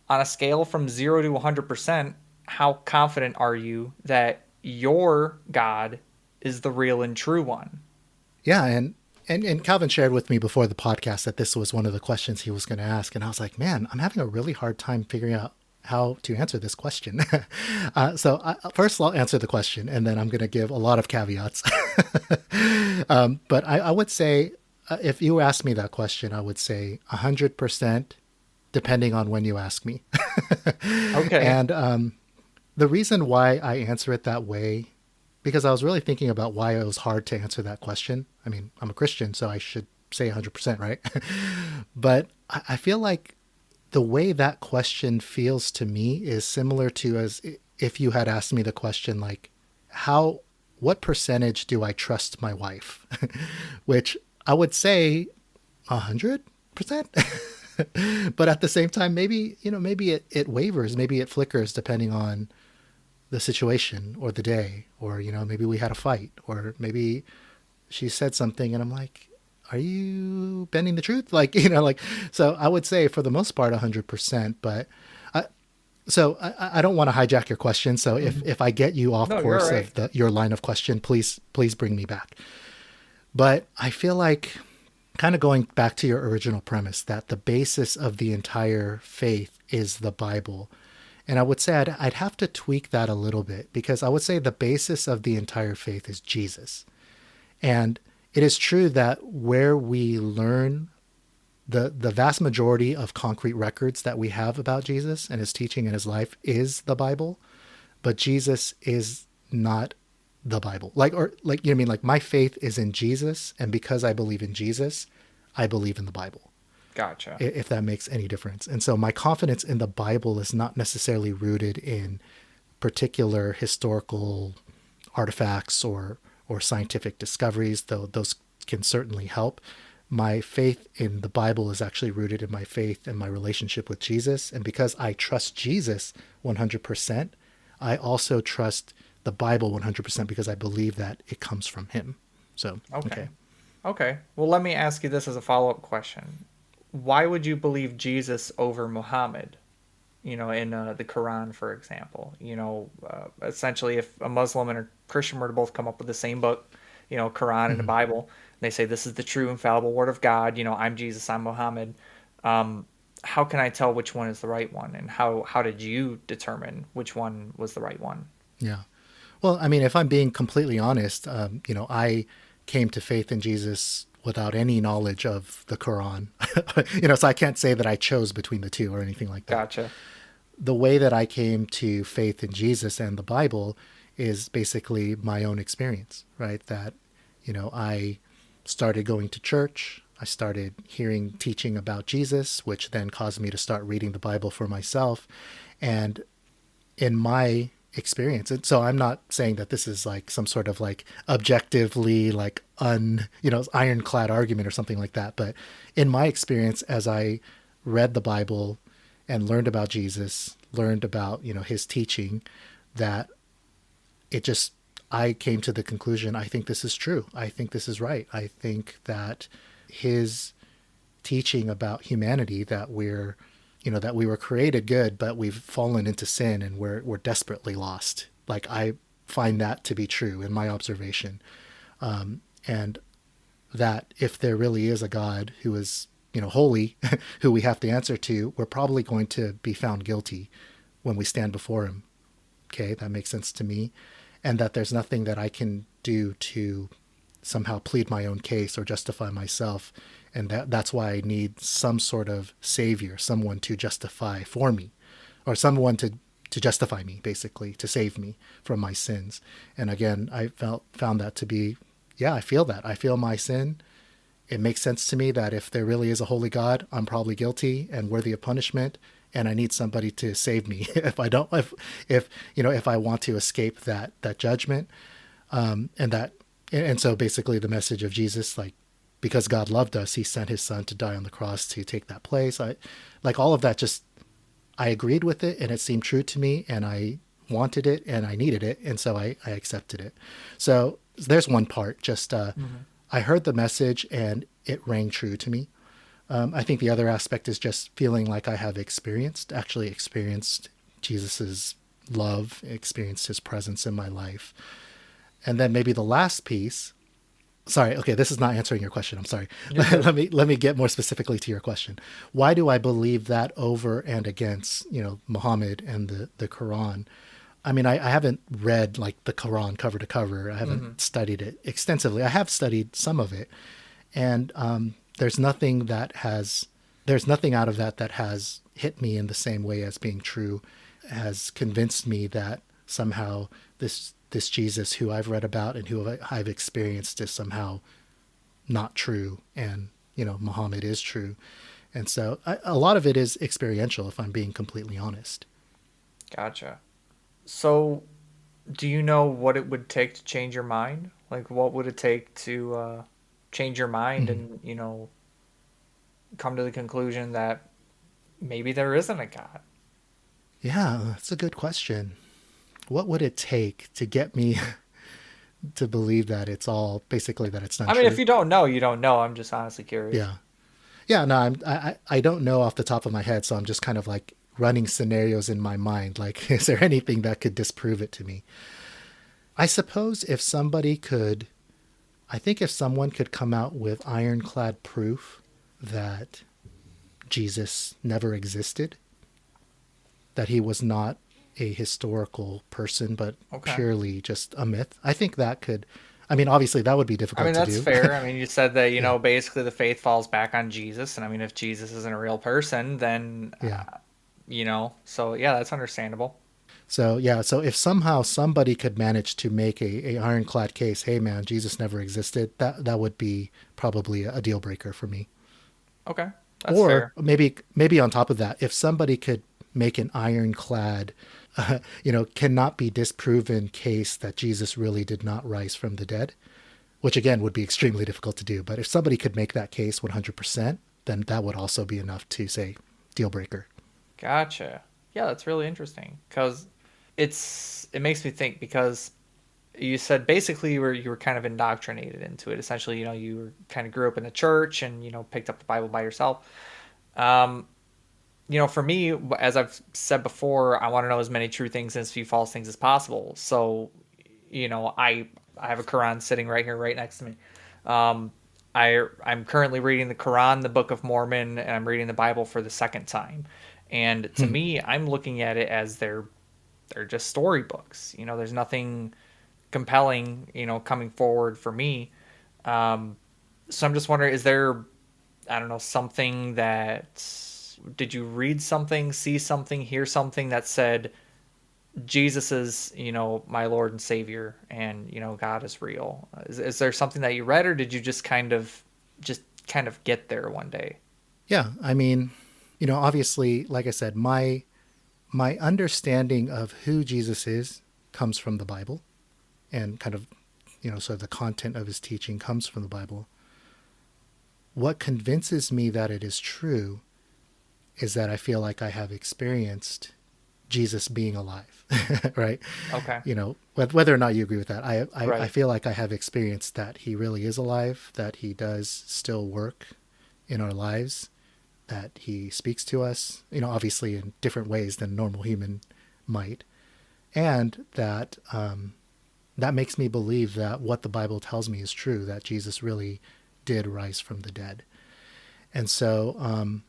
on a scale from 0 to 100%, how confident are you that your God is the real and true one? Yeah, and Calvin shared with me before the podcast that this was one of the questions he was going to ask, and I was like, man, I'm having a really hard time figuring out how to answer this question. First, I'll answer the question, and then I'm going to give a lot of caveats. But I would say, if you ask me that question, I would say 100%, depending on when you ask me. Okay. And the reason why I answer it that way, because I was really thinking about why it was hard to answer that question. I mean, I'm a Christian, so I should say 100%, right? But I feel like the way that question feels to me is similar to as if you had asked me the question like, what percentage do I trust my wife? Which I would say 100%. But at the same time, maybe it wavers, maybe it flickers depending on the situation or the day, or, maybe we had a fight, or maybe she said something and I'm like, are you bending the truth? Like, so I would say for the most part, 100%, but I don't want to hijack your question. So if I get you off No, you're all course right. of your line of question, please bring me back. But I feel like, kind of going back to your original premise, that the basis of the entire faith is the Bible. And I would say I'd have to tweak that a little bit, because I would say the basis of the entire faith is Jesus. And it is true that where we learn the vast majority of concrete records that we have about Jesus and his teaching and his life is the Bible, but Jesus is not the Bible. Like, I mean, like, my faith is in Jesus, and because I believe in Jesus, I believe in the Bible, Gotcha. if that makes any difference. And so my confidence in the Bible is not necessarily rooted in particular historical artifacts or scientific discoveries, though those can certainly help. My faith in the Bible is actually rooted in my faith and my relationship with Jesus. And because I trust Jesus 100%, I also trust the Bible 100% because I believe that it comes from him. So, Okay. okay. Okay. Well, let me ask you this as a follow-up question. Why would you believe Jesus over Muhammad? In the Quran, for example. Essentially, if a Muslim and a Christian were to both come up with the same book, Quran and the Mm-hmm. Bible, and they say this is the true infallible word of God. I'm Jesus, I'm Muhammad. Um, how can I tell which one is the right one, and how did you determine which one was the right one? Yeah. Well, I mean, if I'm being completely honest, I came to faith in Jesus without any knowledge of the Quran. So I can't say that I chose between the two or anything like that. Gotcha. The way that I came to faith in Jesus and the Bible is basically my own experience, right? That, I started going to church. I started hearing teaching about Jesus, which then caused me to start reading the Bible for myself. And in my experience, and so I'm not saying that this is like some sort of like objectively like ironclad argument or something like that, but in my experience, as I read the Bible and learned about Jesus, learned about his teaching, that it just, I came to the conclusion, I think this is true, I think this is right, I think that his teaching about humanity, that that we were created good, but we've fallen into sin and we're desperately lost. Like, I find that to be true in my observation. And that if there really is a God who is, holy, who we have to answer to, we're probably going to be found guilty when we stand before him. Okay, that makes sense to me. And that there's nothing that I can do to somehow plead my own case or justify myself. And that's why I need some sort of savior, someone to justify for me, or someone to to justify me, basically, to save me from my sins. And again, I found that to be, yeah, I feel that. I feel my sin. It makes sense to me that if there really is a holy God, I'm probably guilty and worthy of punishment, and I need somebody to save me if I don't, if if I want to escape that judgment, and so basically the message of Jesus, like, because God loved us, He sent His Son to die on the cross to take that place. I like all of that. Just I agreed with it, and it seemed true to me, and I wanted it, and I needed it, and so I accepted it. So there's one part. Just I heard the message, and it rang true to me. I think the other aspect is just feeling like I have actually experienced Jesus's love, experienced His presence in my life. And then maybe the last piece. Sorry, okay, this is not answering your question. I'm sorry. let me get more specifically to your question. Why do I believe that over and against, Muhammad and the Quran? I mean, I haven't read like the Quran cover to cover. I haven't studied it extensively. I have studied some of it, and there's nothing out of that has hit me in the same way as being true, has convinced me that somehow this Jesus who I've read about and who I've experienced is somehow not true, and Muhammad is true. And so a lot of it is experiential, if I'm being completely honest. Gotcha. So, do you know what it would take to change your mind? Like, what would it take to change your mind and, come to the conclusion that maybe there isn't a God? Yeah, that's a good question. What would it take to get me to believe that it's all basically that it's not I mean, true? if you don't know, you don't know. I'm just honestly curious. Yeah. Yeah, no, I don't know off the top of my head, so I'm just kind of like running scenarios in my mind. Like, is there anything that could disprove it to me? I suppose if someone could come out with ironclad proof that Jesus never existed, that He was not a historical person, but purely just a myth. I think that could, I mean, obviously that would be difficult to do. That's fair. I mean, you said that, basically the faith falls back on Jesus. And I mean, if Jesus isn't a real person, then, so yeah, that's understandable. So, yeah. So if somehow somebody could manage to make a ironclad case, hey man, Jesus never existed, that would be probably a deal breaker for me. Okay. That's or fair. maybe on top of that, if somebody could make an ironclad, cannot be disproven case that Jesus really did not rise from the dead, which again would be extremely difficult to do. But if somebody could make that case 100%, then that would also be enough to say deal breaker. Gotcha. Yeah, that's really interesting because it makes me think, because you said basically you were kind of indoctrinated into it. Essentially, you were kind of grew up in the church and, picked up the Bible by yourself. For me, as I've said before, I want to know as many true things and as few false things as possible. So, I have a Quran sitting right here, right next to me. I'm currently reading the Quran, the Book of Mormon, and I'm reading the Bible for the second time. And to me, I'm looking at it as they're just storybooks. There's nothing compelling, coming forward for me. So I'm just wondering, is there, I don't know, something that... Did you read something, see something, hear something that said Jesus is, my Lord and Savior, and, God is real? Is there something that you read, or did you just kind of get there one day? Yeah, I mean, obviously, like I said, my understanding of who Jesus is comes from the Bible, and kind of, so the content of His teaching comes from the Bible. What convinces me that it is true is that I feel like I have experienced Jesus being alive, right? Okay. Whether or not you agree with that, Right. I feel like I have experienced that He really is alive, that He does still work in our lives, that He speaks to us, obviously in different ways than a normal human might. And that that makes me believe that what the Bible tells me is true, that Jesus really did rise from the dead. And so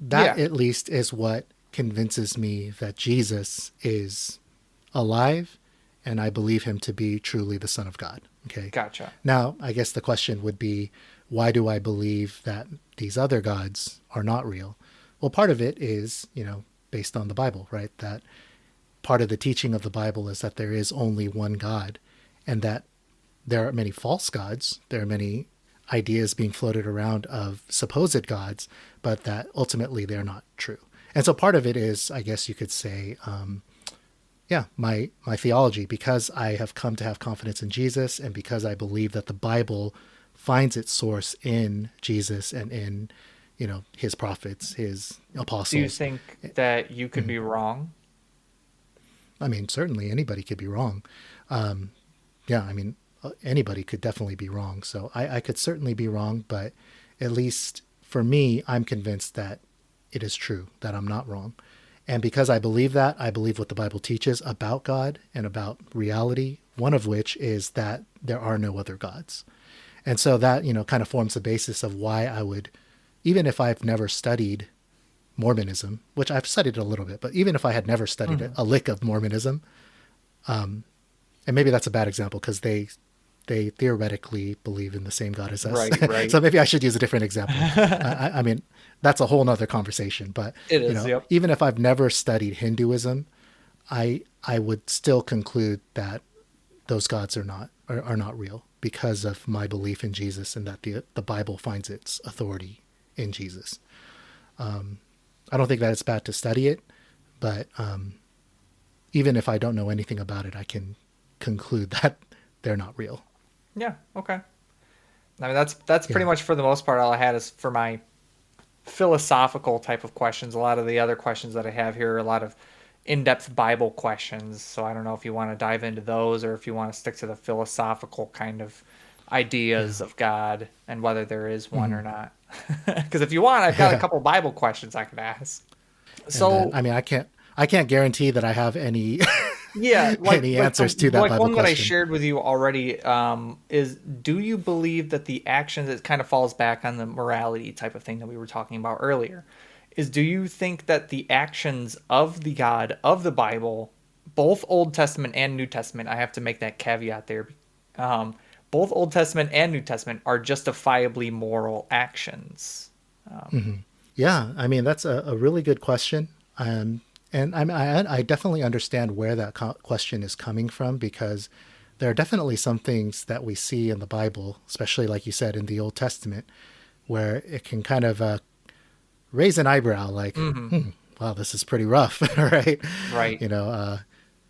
that at least is what convinces me that Jesus is alive, and I believe Him to be truly the Son of God. Okay. Gotcha. Now, I guess the question would be, why do I believe that these other gods are not real? Well, part of it is, based on the Bible, right? That part of the teaching of the Bible is that there is only one God, and that there are many false gods. There are many ideas being floated around of supposed gods, but that ultimately they're not true. And so part of it is, I guess you could say, my theology, because I have come to have confidence in Jesus, and because I believe that the Bible finds its source in Jesus and in, his prophets, his apostles. Do you think that you could be wrong? I mean, certainly anybody could be wrong. Anybody could definitely be wrong. So I could certainly be wrong, but at least for me, I'm convinced that it is true, that I'm not wrong. And because I believe that, I believe what the Bible teaches about God and about reality, one of which is that there are no other gods. And so that, kind of forms the basis of why I would, even if I've never studied Mormonism, which I've studied a little bit, but even if I had never studied a lick of Mormonism, and maybe that's a bad example because they theoretically believe in the same God as us. Right. So maybe I should use a different example. I mean, that's a whole nother conversation, but it is, yep. Even if I've never studied Hinduism, I would still conclude that those gods are not real because of my belief in Jesus, and that the Bible finds its authority in Jesus. I don't think that it's bad to study it, but even if I don't know anything about it, I can conclude that they're not real. Yeah. Okay. I mean, that's pretty much for the most part all I had is for my philosophical type of questions. A lot of the other questions that I have here are a lot of in-depth Bible questions. So I don't know if you want to dive into those or if you want to stick to the philosophical kind of ideas of God and whether there is one or not. Because if you want, I've got a couple Bible questions I could ask. So then, I can't guarantee that I have any any answers to that like Bible one question. That I shared with you already is, do you believe that the actions, it kind of falls back on the morality type of thing that we were talking about earlier, is do you think that the actions of the God of the Bible, both Old Testament and New Testament, I have to make that caveat there, both Old Testament and New Testament are justifiably moral actions? Yeah, I mean, that's a really good question. And I definitely understand where that question is coming from, because there are definitely some things that we see in the Bible, especially like you said in the Old Testament, where it can kind of raise an eyebrow, like, wow, this is pretty rough, right? Right.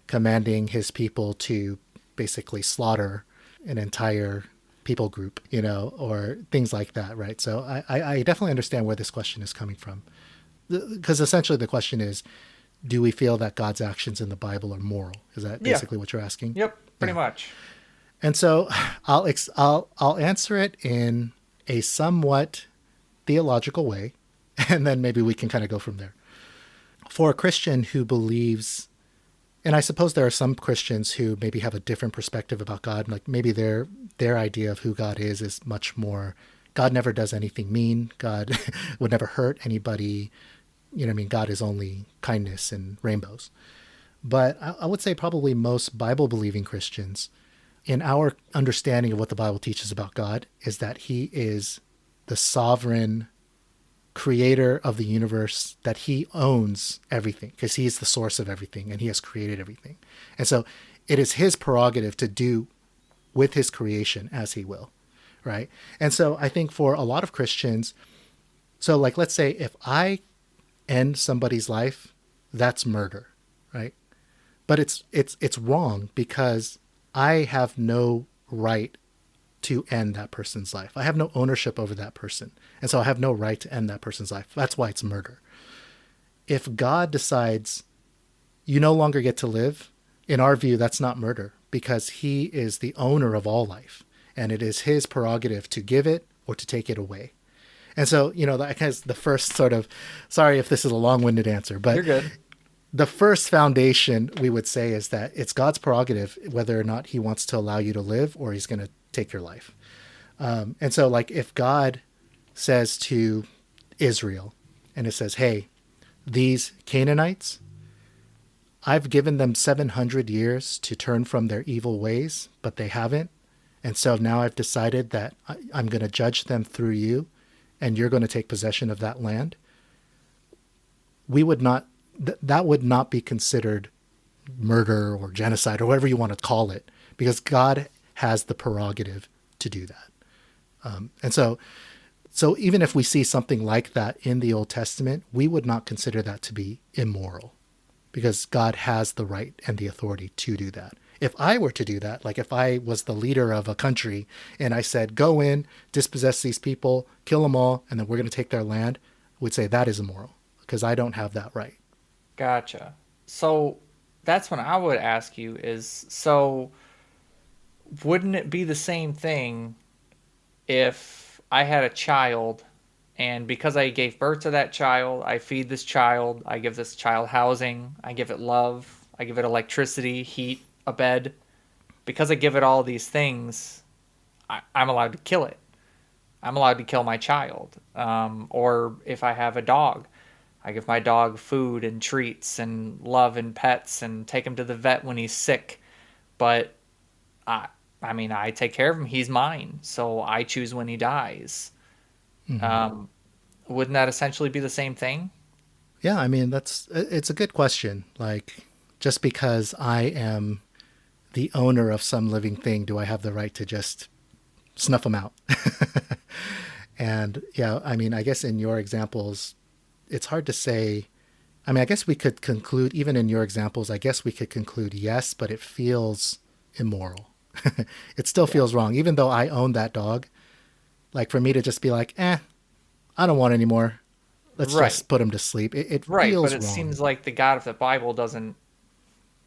Commanding his people to basically slaughter an entire people group, or things like that, right? So I definitely understand where this question is coming from, because essentially the question is, do we feel that God's actions in the Bible are moral? Is that basically what you're asking? Yep, pretty much. And so I'll answer it in a somewhat theological way, and then maybe we can kind of go from there. For a Christian who believes, and I suppose there are some Christians who maybe have a different perspective about God, like maybe their idea of who God is much more, God never does anything mean, God would never hurt anybody, God is only kindness and rainbows. But I would say probably most Bible-believing Christians, in our understanding of what the Bible teaches about God, is that he is the sovereign creator of the universe, that he owns everything because he is the source of everything and he has created everything. And so it is his prerogative to do with his creation as he will, right? And so I think for a lot of Christians, so like, let's say if I end somebody's life, that's murder, right? But it's wrong because I have no right to end that person's life. I have no ownership over that person. And so I have no right to end that person's life. That's why it's murder. If God decides you no longer get to live, in our view, that's not murder, because he is the owner of all life. And it is his prerogative to give it or to take it away. And so, that kind of the first sort of, sorry if this is a long-winded answer, but you're good. The first foundation we would say is that it's God's prerogative whether or not he wants to allow you to live or he's going to take your life. And so like if God says to Israel, and it says, hey, these Canaanites, I've given them 700 years to turn from their evil ways, but they haven't. And so now I've decided that I'm going to judge them through you, and you're going to take possession of that land. We would not, that would not be considered murder or genocide or whatever you want to call it, because God has the prerogative to do that. And so even if we see something like that in the Old Testament, we would not consider that to be immoral, because God has the right and the authority to do that. If I were to do that, like if I was the leader of a country and I said, go in, dispossess these people, kill them all, and then we're going to take their land, I would say that is immoral because I don't have that right. Gotcha. So that's when I would ask you is, so wouldn't it be the same thing if I had a child and because I gave birth to that child, I feed this child, I give this child housing, I give it love, I give it electricity, heat, a bed. Because I give it all these things, I'm allowed to kill it. I'm allowed to kill my child. Or if I have a dog, I give my dog food and treats and love and pets and take him to the vet when he's sick. But I, I mean, I take care of him. He's mine. So I choose when he dies. Mm-hmm. Um, wouldn't that essentially be the same thing? Yeah, I mean, it's a good question. Like, just because I am the owner of some living thing, do I have the right to just snuff them out? And yeah, I mean, I guess in your examples, it's hard to say. I mean, I guess we could conclude, even in your examples, I guess we could conclude yes, but it feels immoral. It still Yeah. feels wrong, even though I own that dog. Like for me to just be like, I don't want any more. Let's Right. just put him to sleep. It Right. But feels it wrong. seems like the God of the Bible doesn't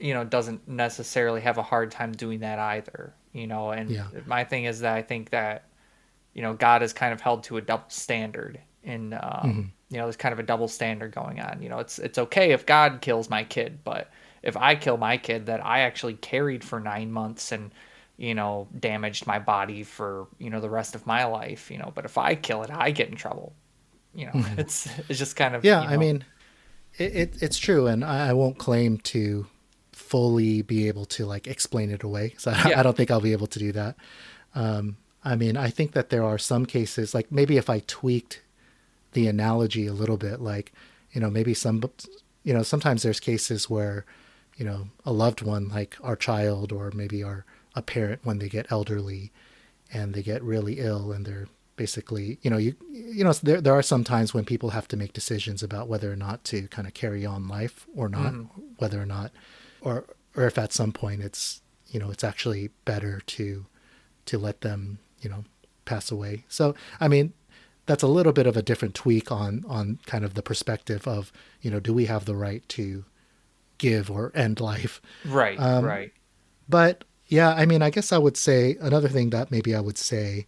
necessarily have a hard time doing that either. And Yeah. my thing is that I think that, God is kind of held to a double standard in, Hmm. there's kind of a double standard going on. It's okay if God kills my kid, but if I kill my kid that I actually carried for 9 months and, damaged my body for, the rest of my life, but if I kill it, I get in trouble. Hmm. It's just kind of, Yeah. I mean, it's true. And I won't claim to fully be able to like explain it away. So I yeah, don't think I'll be able to do that. I mean, I think that there are some cases, like maybe if I tweaked the analogy a little bit, like, maybe sometimes there's cases where, a loved one, like our child or maybe a parent, when they get elderly and they get really ill and they're basically, there are some times when people have to make decisions about whether or not to kind of carry on life or not, hmm whether or not, or, or if at some point it's actually better to let them, pass away. So, I mean, that's a little bit of a different tweak on kind of the perspective of, do we have the right to give or end life? right, Um, right, but yeah, I mean, I guess I would say another thing that maybe I would say,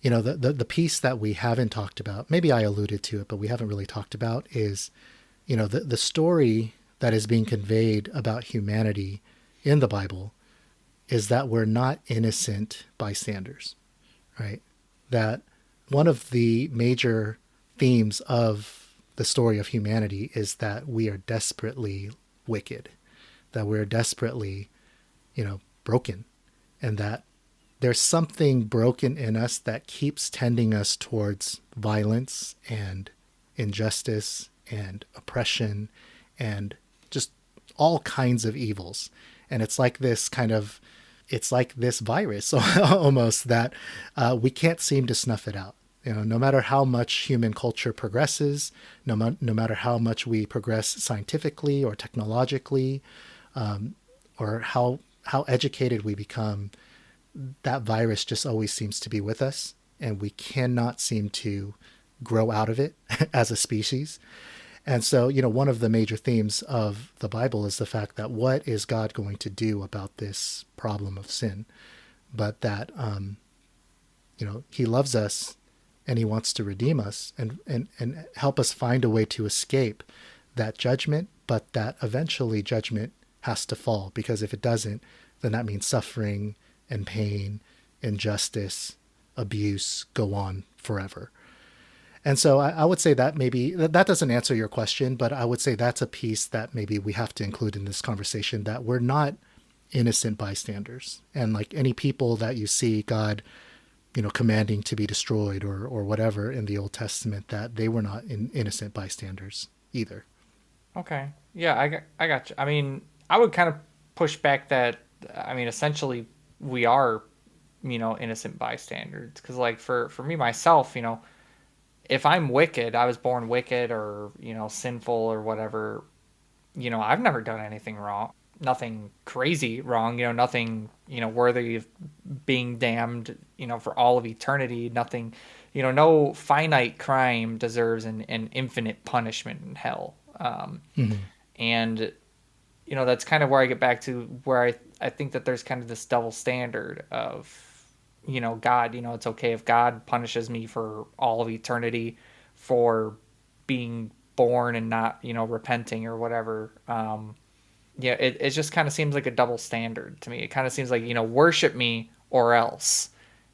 the piece that we haven't talked about, maybe I alluded to it, but we haven't really talked about is, the story that is being conveyed about humanity in the Bible is that we're not innocent bystanders, right? That one of the major themes of the story of humanity is that we are desperately wicked, that we're desperately, broken, and that there's something broken in us that keeps tending us towards violence and injustice and oppression and just all kinds of evils. And it's like this virus almost that we can't seem to snuff it out. No matter how much human culture progresses, no matter how much we progress scientifically or technologically, or how educated we become, that virus just always seems to be with us, and we cannot seem to grow out of it as a species. And so, one of the major themes of the Bible is the fact that what is God going to do about this problem of sin? But that, He loves us and He wants to redeem us and help us find a way to escape that judgment, but that eventually judgment has to fall, because if it doesn't, then that means suffering and pain, injustice, abuse go on forever. And so I would say that maybe that doesn't answer your question, but I would say that's a piece that maybe we have to include in this conversation, that we're not innocent bystanders. And like any people that you see God, commanding to be destroyed or whatever in the Old Testament, that they were not innocent bystanders either. okay, yeah, I got you. I mean, I would kind of push back that, I mean, essentially we are, innocent bystanders. Because like for me myself, if I'm wicked, I was born wicked or, sinful or whatever, I've never done anything wrong, nothing crazy wrong, nothing, worthy of being damned, for all of eternity, nothing, no finite crime deserves an infinite punishment in hell. Mm-hmm. And, that's kind of where I get back to where I think that there's kind of this double standard of, God, it's okay if God punishes me for all of eternity for being born and not, repenting or whatever. Yeah, it just kind of seems like a double standard to me. It kind of seems like, worship me or else.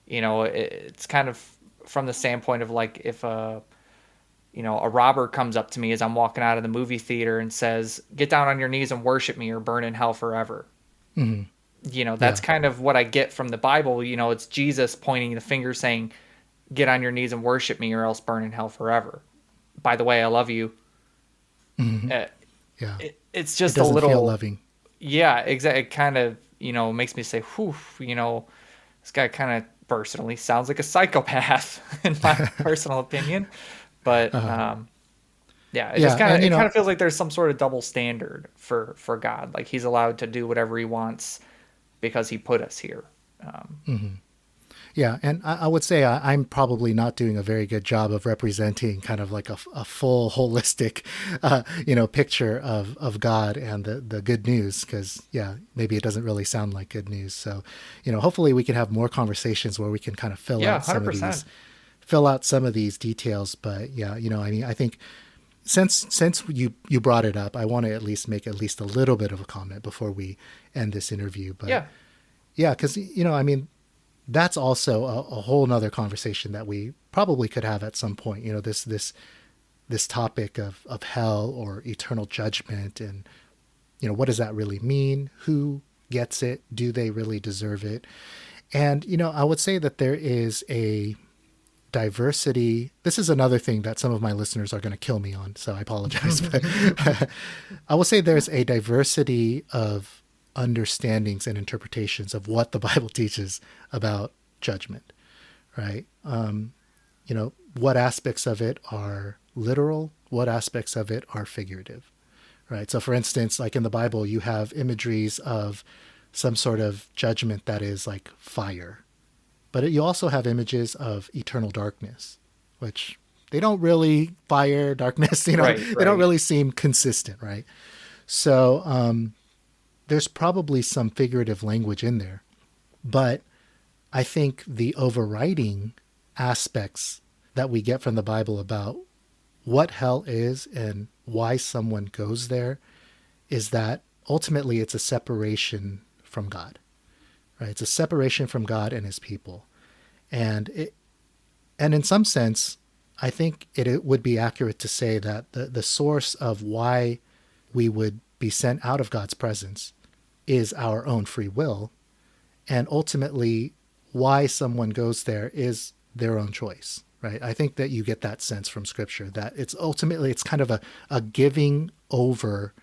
It's kind of from the standpoint of like if a robber comes up to me as I'm walking out of the movie theater and says, "Get down on your knees and worship me or burn in hell forever." Mm-hmm. That's Yeah. kind of what I get from the Bible. It's Jesus pointing the finger saying, "Get on your knees and worship me or else burn in hell forever. By the way, I love you." Mm-hmm. Uh, Yeah. it's It just a doesn't feel little, loving. yeah, exactly. It kind of, makes me say, whew, this guy kind of personally sounds like a psychopath in my personal opinion. But, Uh, yeah, yeah. And, it kind of feels like there's some sort of double standard for God. Like he's allowed to do whatever he wants because he put us here. mhm. Yeah, and I would say I'm probably not doing a very good job of representing kind of like a full holistic, picture of God and the good news. Because yeah, maybe it doesn't really sound like good news. So, hopefully we can have more conversations where we can kind of Yeah, 100%. fill out some of these details. But yeah, I mean, I think since you brought it up, I want to at least make at least a little bit of a comment before we end this interview. But Yeah. yeah, because I mean that's also a whole nother conversation that we probably could have at some point. This topic of hell or eternal judgment, and what does that really mean? Who gets it? Do they really deserve it? And I would say that there is a diversity. This is another thing that some of my listeners are going to kill me on, so I apologize. But I will say there's a diversity of understandings and interpretations of what the Bible teaches about judgment, right? What aspects of it are literal, what aspects of it are figurative, right? So, for instance, like in the Bible, you have imageries of some sort of judgment that is like fire, but you also have images of eternal darkness, which they don't really fire, darkness, Right, they don't right. really seem consistent, right? So, there's probably some figurative language in there, but I think the overriding aspects that we get from the Bible about what hell is and why someone goes there is that ultimately it's a separation from God, right? It's a separation from God and his people. And in some sense, I think it would be accurate to say that the source of why we would be sent out of God's presence is our own free will. And ultimately, why someone goes there is their own choice, right? I think that you get that sense from scripture that it's kind of a giving over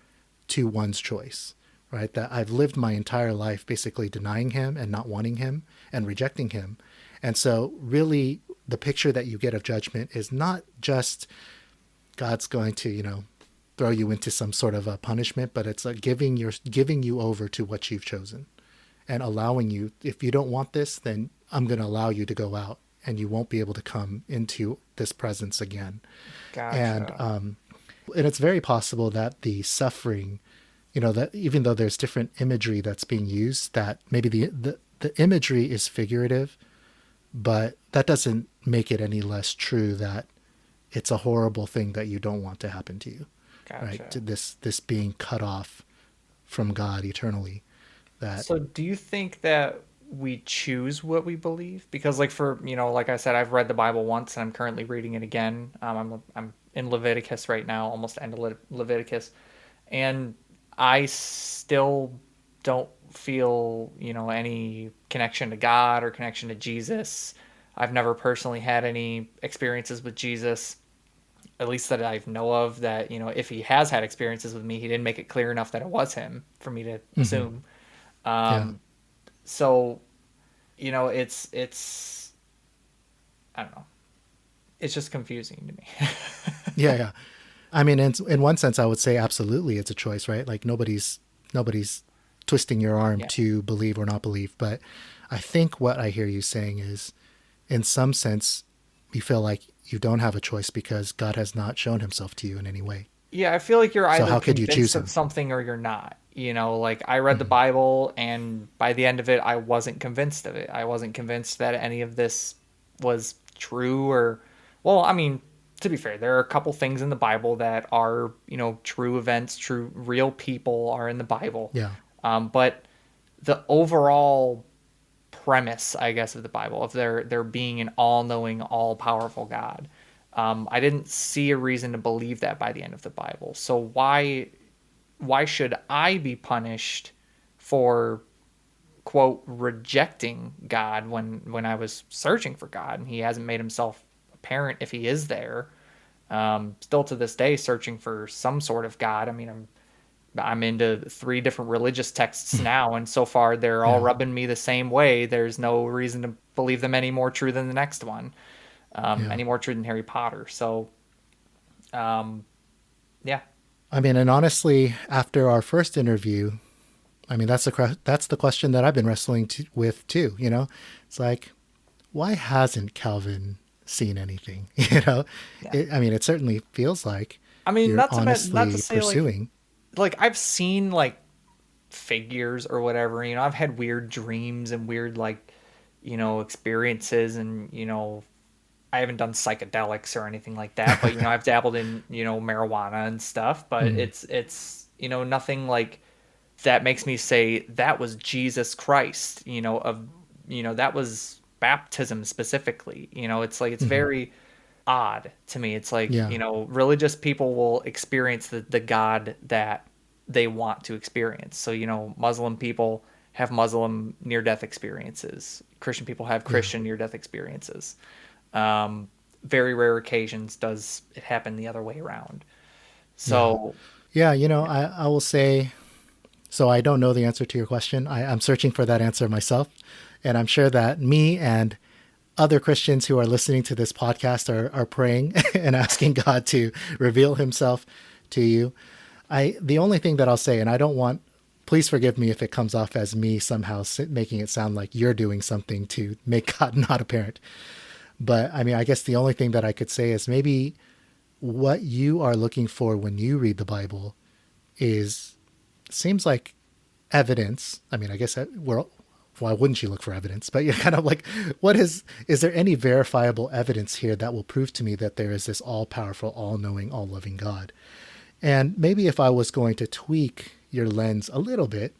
to one's choice, right? That I've lived my entire life basically denying him and not wanting him and rejecting him. And so really the picture that you get of judgment is not just God's going to, throw you into some sort of a punishment, but it's giving you over to what you've chosen and allowing you, if you don't want this, then I'm going to allow you to go out and you won't be able to come into this presence again. And, Gotcha. and it's very possible that the suffering, that even though there's different imagery that's being used, that maybe the imagery is figurative, but that doesn't make it any less true that it's a horrible thing that you don't want to happen to you, right? To Gotcha. this being cut off from God eternally. That So do you think that we choose what we believe? Because like for, like I said, I've read the Bible once and I'm currently reading it again. I'm in Leviticus right now, almost end of Leviticus. And I still don't feel, any connection to God or connection to Jesus. I've never personally had any experiences with Jesus. at least that I know of, that, if he has had experiences with me, he didn't make it clear enough that it was him for me to Hmm. assume. Yeah. So, it's I don't know. It's just confusing to me. Yeah. Yeah. I mean, in one sense, I would say absolutely it's a choice, right? Like nobody's twisting your arm Yeah. to believe or not believe. But I think what I hear you saying is, in some sense, you feel like you don't have a choice because God has not shown himself to you in any way. Yeah, I feel like you're So either how could you choose convinced of him? something or you're not. Like I read the Hmm. Bible, and by the end of it, I wasn't convinced of it. I wasn't convinced that any of this was true or, well, I mean, to be fair, there are a couple things in the Bible that are, true events, true real people are in the Bible. Yeah. But the overall premise, I guess, of the Bible, of there being an all-knowing, all-powerful God. I didn't see a reason to believe that by the end of the Bible. So why should I be punished for, quote, rejecting God when I was searching for God and he hasn't made himself apparent if he is there? Still to this day searching for some sort of God. I mean, I'm into 3 different religious texts now, and so far they're all Yeah. rubbing me the same way. There's no reason to believe them any more true than the next one, Yeah. any more true than Harry Potter. So, um, yeah, I mean, and honestly, after our first interview, I mean, that's the question that I've been wrestling with too. It's like, why hasn't Calvin seen anything? yeah. I mean, it certainly feels like I mean, you're not to honestly say like pursuing. I've seen like figures or whatever. I've had weird dreams and weird like experiences, and I haven't done psychedelics or anything like that, but I've dabbled in marijuana and stuff, but Mhm. it's nothing like that makes me say that was Jesus Christ, that was baptism specifically. It's like it's Mhm. very odd to me. It's like, Yeah. religious people will experience the God that they want to experience. So, Muslim people have Muslim near death experiences. Christian people have Yeah. Christian near death experiences. Very rare occasions does it happen the other way around. Yeah. So, Yeah. I will say, so I don't know the answer to your question. I'm searching for that answer myself. And I'm sure that me and other Christians who are listening to this podcast are praying and asking God to reveal himself to you. The only thing that I'll say, and I don't want, please forgive me if it comes off as me somehow making it sound like you're doing something to make God not apparent. But I mean, I guess the only thing that I could say is maybe what you are looking for when you read the Bible is, seems like evidence. I mean, I guess why wouldn't you look for evidence? But you're kind of like, is there any verifiable evidence here that will prove to me that there is this all powerful, all knowing, all loving God? And maybe if I was going to tweak your lens a little bit,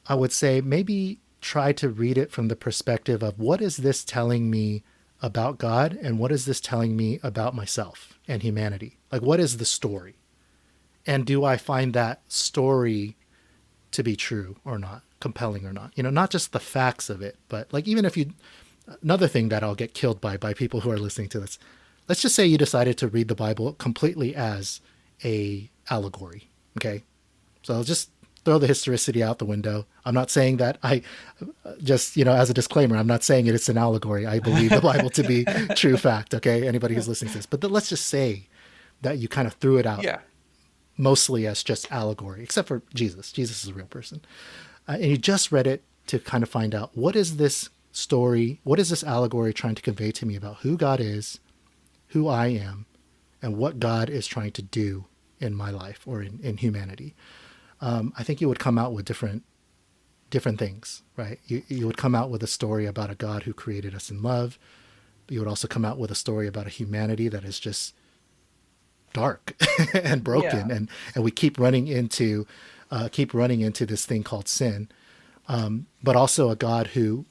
I would say maybe try to read it from the perspective of what is this telling me about God and what is this telling me about myself and humanity? Like, what is the story? And do I find that story to be true or not, compelling or not? Not just the facts of it, but like, even if you, another thing that I'll get killed by people who are listening to this, let's just say you decided to read the Bible completely as a allegory. Okay. So I'll just throw the historicity out the window. I'm not saying that just, as a disclaimer, I'm not saying it's an allegory. I believe the Bible to be true fact. Okay. Anybody who's listening to this, but let's just say that you kind of threw it out yeah. mostly as just allegory, except for Jesus. Jesus is a real person. And you just read it to kind of find out, what is this story? What is this allegory trying to convey to me about who God is, who I am, and what God is trying to do in my life or in humanity? I think you would come out with different things, right? You would come out with a story about a God who created us in love. But you would also come out with a story about a humanity that is just dark and Yeah. broken, and we keep running into this thing called sin. But also a God who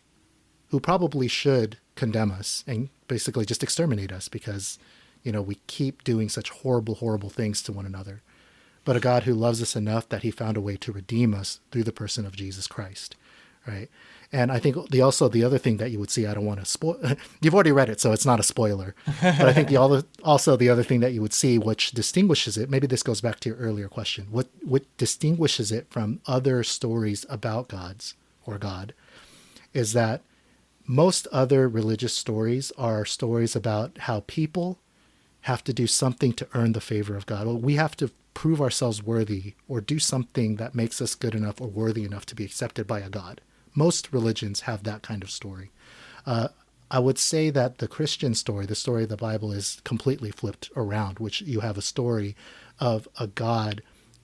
probably should condemn us and basically just exterminate us because we keep doing such horrible things to one another. But a God who loves us enough that he found a way to redeem us through the person of Jesus Christ, right? And I think the other thing that you would see, I don't want to spoil, you've already read it, so it's not a spoiler. But I think the other thing that you would see, which distinguishes it, maybe this goes back to your earlier question, what distinguishes it from other stories about God, is that most other religious stories are stories about how people have to do something to earn the favor of God. Well, we have to prove ourselves worthy or do something that makes us good enough or worthy enough to be accepted by a God. Most religions have that kind of story. I would say that the Christian story, the story of the Bible, is completely flipped around, which you have a story of a God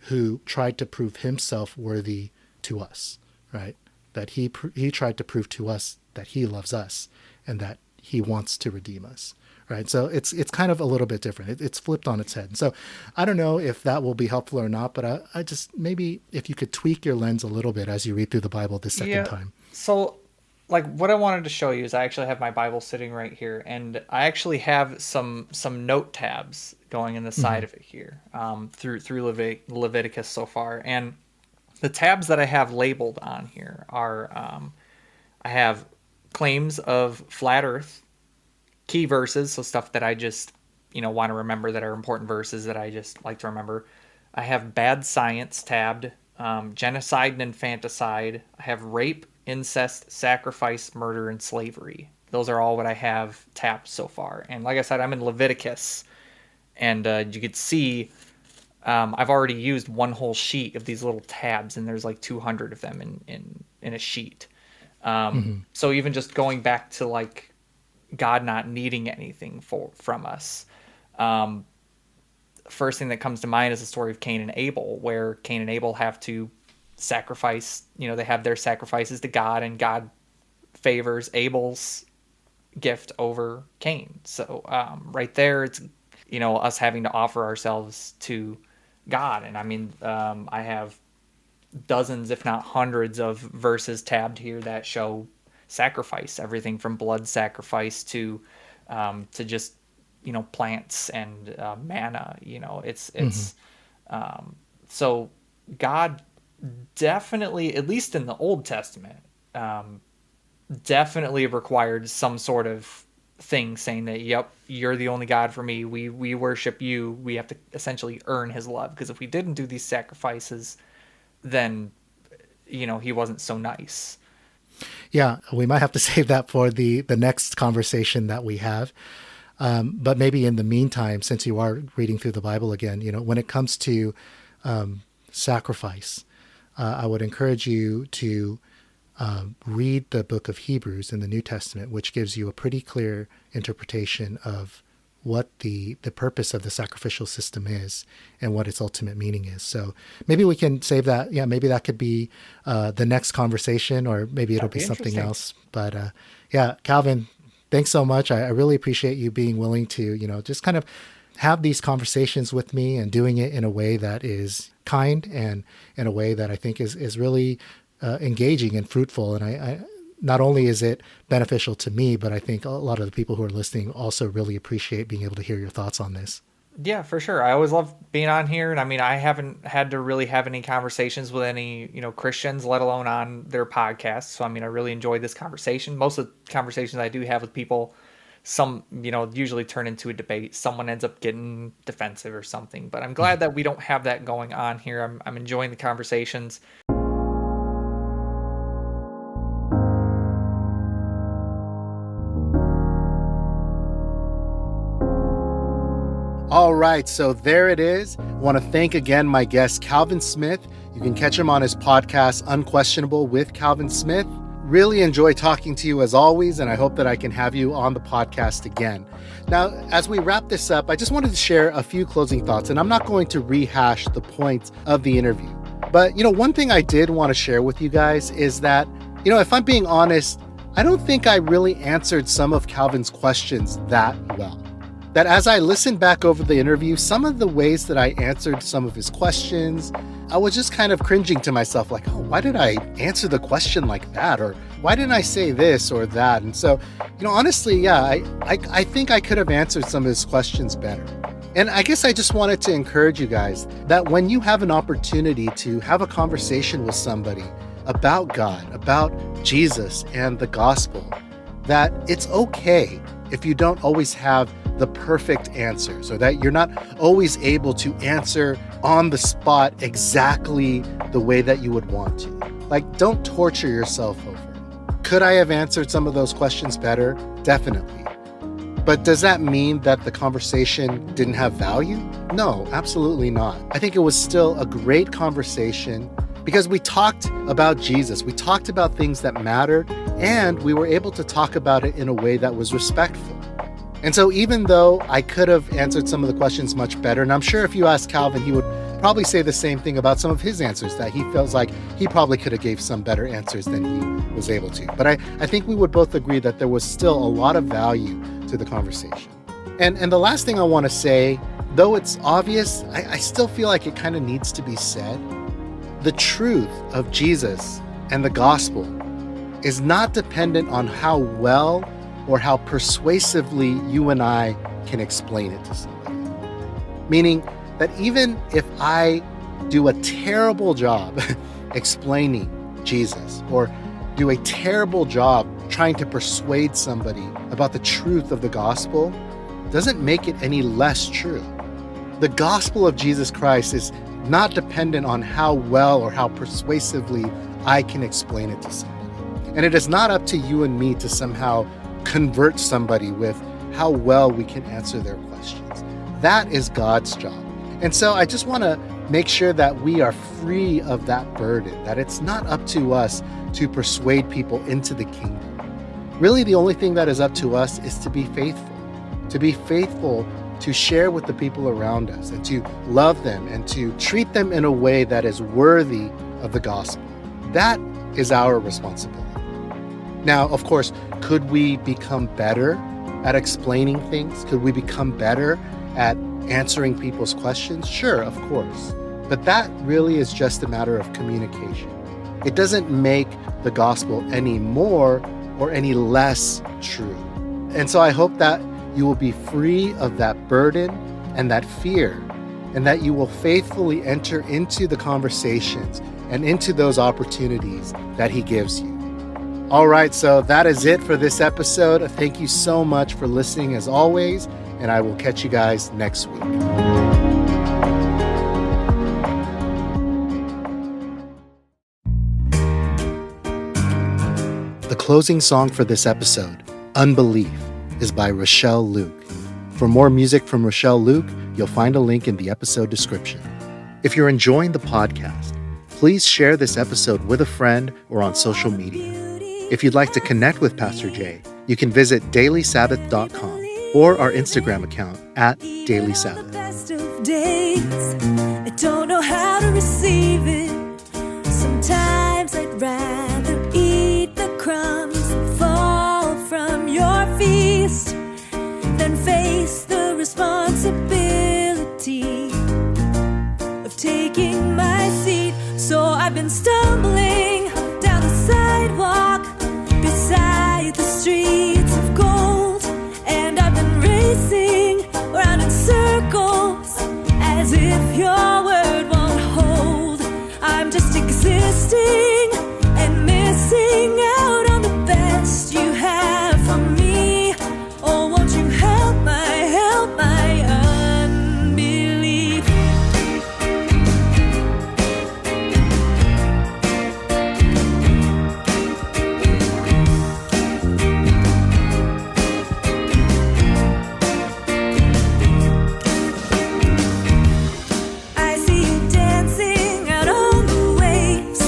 who tried to prove himself worthy to us, right? That he tried to prove to us that he loves us and that he wants to redeem us. Right. So it's kind of a little bit different. It's flipped on its head. So I don't know if that will be helpful or not, but I just, maybe if you could tweak your lens a little bit as you read through the Bible the second time. So like what I wanted to show you is I actually have my Bible sitting right here, and I actually have some note tabs going in the side of it here through Leviticus so far. And the tabs that I have labeled on here are I have claims of flat earth, key verses, so stuff that I just, want to remember that are important verses that I just like to remember. I have bad science tabbed, genocide and infanticide. I have rape, incest, sacrifice, murder, and slavery. Those are all what I have tapped so far. And like I said, I'm in Leviticus, and you could see I've already used one whole sheet of these little tabs, and there's like 200 of them in a sheet. So even just going back to like God not needing anything from us. First thing that comes to mind is the story of Cain and Abel, where Cain and Abel have to sacrifice, they have their sacrifices to God, and God favors Abel's gift over Cain. So right there, it's, us having to offer ourselves to God. And I mean, I have dozens, if not hundreds of verses tabbed here that show sacrifice, everything from blood sacrifice to just plants and manna. It's so God definitely, at least in the Old Testament, definitely required some sort of thing saying that, yep, you're the only God for me, we worship you, we have to essentially earn his love, because if we didn't do these sacrifices, then he wasn't so nice. Yeah, we might have to save that for the next conversation that we have. But maybe in the meantime, since you are reading through the Bible again, when it comes to sacrifice, I would encourage you to read the book of Hebrews in the New Testament, which gives you a pretty clear interpretation of what the purpose of the sacrificial system is and what its ultimate meaning is. So maybe we can save that. Yeah, maybe that could be the next conversation, or maybe it'll be something else. But yeah, Calvin, thanks so much. I really appreciate you being willing to, just kind of have these conversations with me and doing it in a way that is kind and in a way that I think is really engaging and fruitful. And I not only is it beneficial to me, but I think a lot of the people who are listening also really appreciate being able to hear your thoughts on this. Yeah, for sure. I always love being on here. And I mean, I haven't had to really have any conversations with any, Christians, let alone on their podcast. So, I mean, I really enjoyed this conversation. Most of the conversations I do have with people, some, usually turn into a debate. Someone ends up getting defensive or something. But I'm glad that we don't have that going on here. I'm enjoying the conversations. All right, so there it is. I want to thank again my guest, Calvin Smith. You can catch him on his podcast, Unquestionable with Calvin Smith. Really enjoy talking to you as always, and I hope that I can have you on the podcast again. Now, as we wrap this up, I just wanted to share a few closing thoughts, and I'm not going to rehash the points of the interview. But, one thing I did want to share with you guys is that, if I'm being honest, I don't think I really answered some of Calvin's questions that well. That as I listened back over the interview, some of the ways that I answered some of his questions, I was just kind of cringing to myself, like, oh, why did I answer the question like that? Or why didn't I say this or that? And so, honestly, yeah, I think I could have answered some of his questions better. And I guess I just wanted to encourage you guys that when you have an opportunity to have a conversation with somebody about God, about Jesus and the gospel, that it's okay if you don't always have the perfect answers, or that you're not always able to answer on the spot exactly the way that you would want to. Like, don't torture yourself over it. Could I have answered some of those questions better? Definitely. But does that mean that the conversation didn't have value? No, absolutely not. I think it was still a great conversation because we talked about Jesus, we talked about things that mattered, and we were able to talk about it in a way that was respectful. And so even though I could have answered some of the questions much better, and I'm sure if you asked Calvin, he would probably say the same thing about some of his answers, that he feels like he probably could have gave some better answers than he was able to. But I think we would both agree that there was still a lot of value to the conversation. And the last thing I want to say, though it's obvious, I still feel like it kind of needs to be said. The truth of Jesus and the gospel is not dependent on how well or how persuasively you and I can explain it to somebody. Meaning that even if I do a terrible job explaining Jesus, or do a terrible job trying to persuade somebody about the truth of the gospel, doesn't make it any less true. The gospel of Jesus Christ is not dependent on how well or how persuasively I can explain it to somebody. And it is not up to you and me to somehow convert somebody with how well we can answer their questions. That is God's job. And so I just want to make sure that we are free of that burden, that it's not up to us to persuade people into the kingdom. Really, the only thing that is up to us is to be faithful to share with the people around us, and to love them and to treat them in a way that is worthy of the gospel. That is our responsibility. Now, of course, could we become better at explaining things? Could we become better at answering people's questions? Sure, of course. But that really is just a matter of communication. It doesn't make the gospel any more or any less true. And so I hope that you will be free of that burden and that fear, and that you will faithfully enter into the conversations and into those opportunities that he gives you. All right, so that is it for this episode. Thank you so much for listening as always, and I will catch you guys next week. The closing song for this episode, Unbelief, is by Rochelle Luke. For more music from Rochelle Luke, you'll find a link in the episode description. If you're enjoying the podcast, please share this episode with a friend or on social media. If you'd like to connect with Pastor Jay, you can visit dailysabbath.com or our Instagram account at dailysabbath. I don't know how to receive it. Sometimes I'd rather eat the crumbs that fall from your feast than face the responsibility of taking my seat. So I've been stumbling down the sidewalk beside the streets of gold, and I've been racing around in circles as if your word won't hold. I'm just existing and missing out on the best you have for me. Oh, won't you help my unbelief? I see you dancing out on the waves,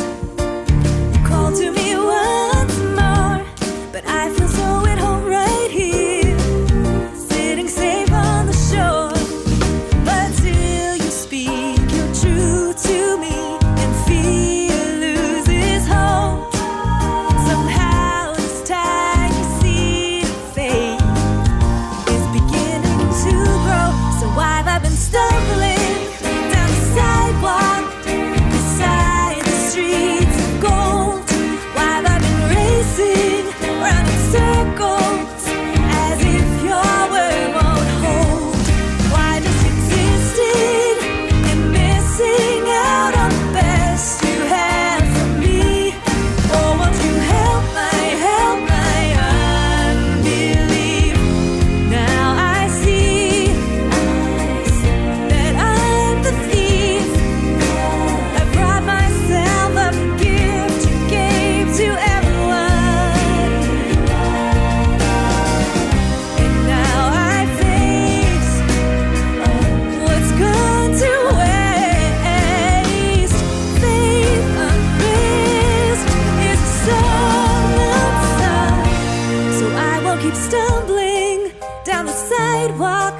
keep stumbling down the sidewalk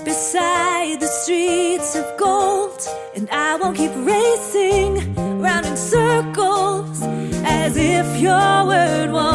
beside the streets of gold, and I won't keep racing round in circles as if your word won't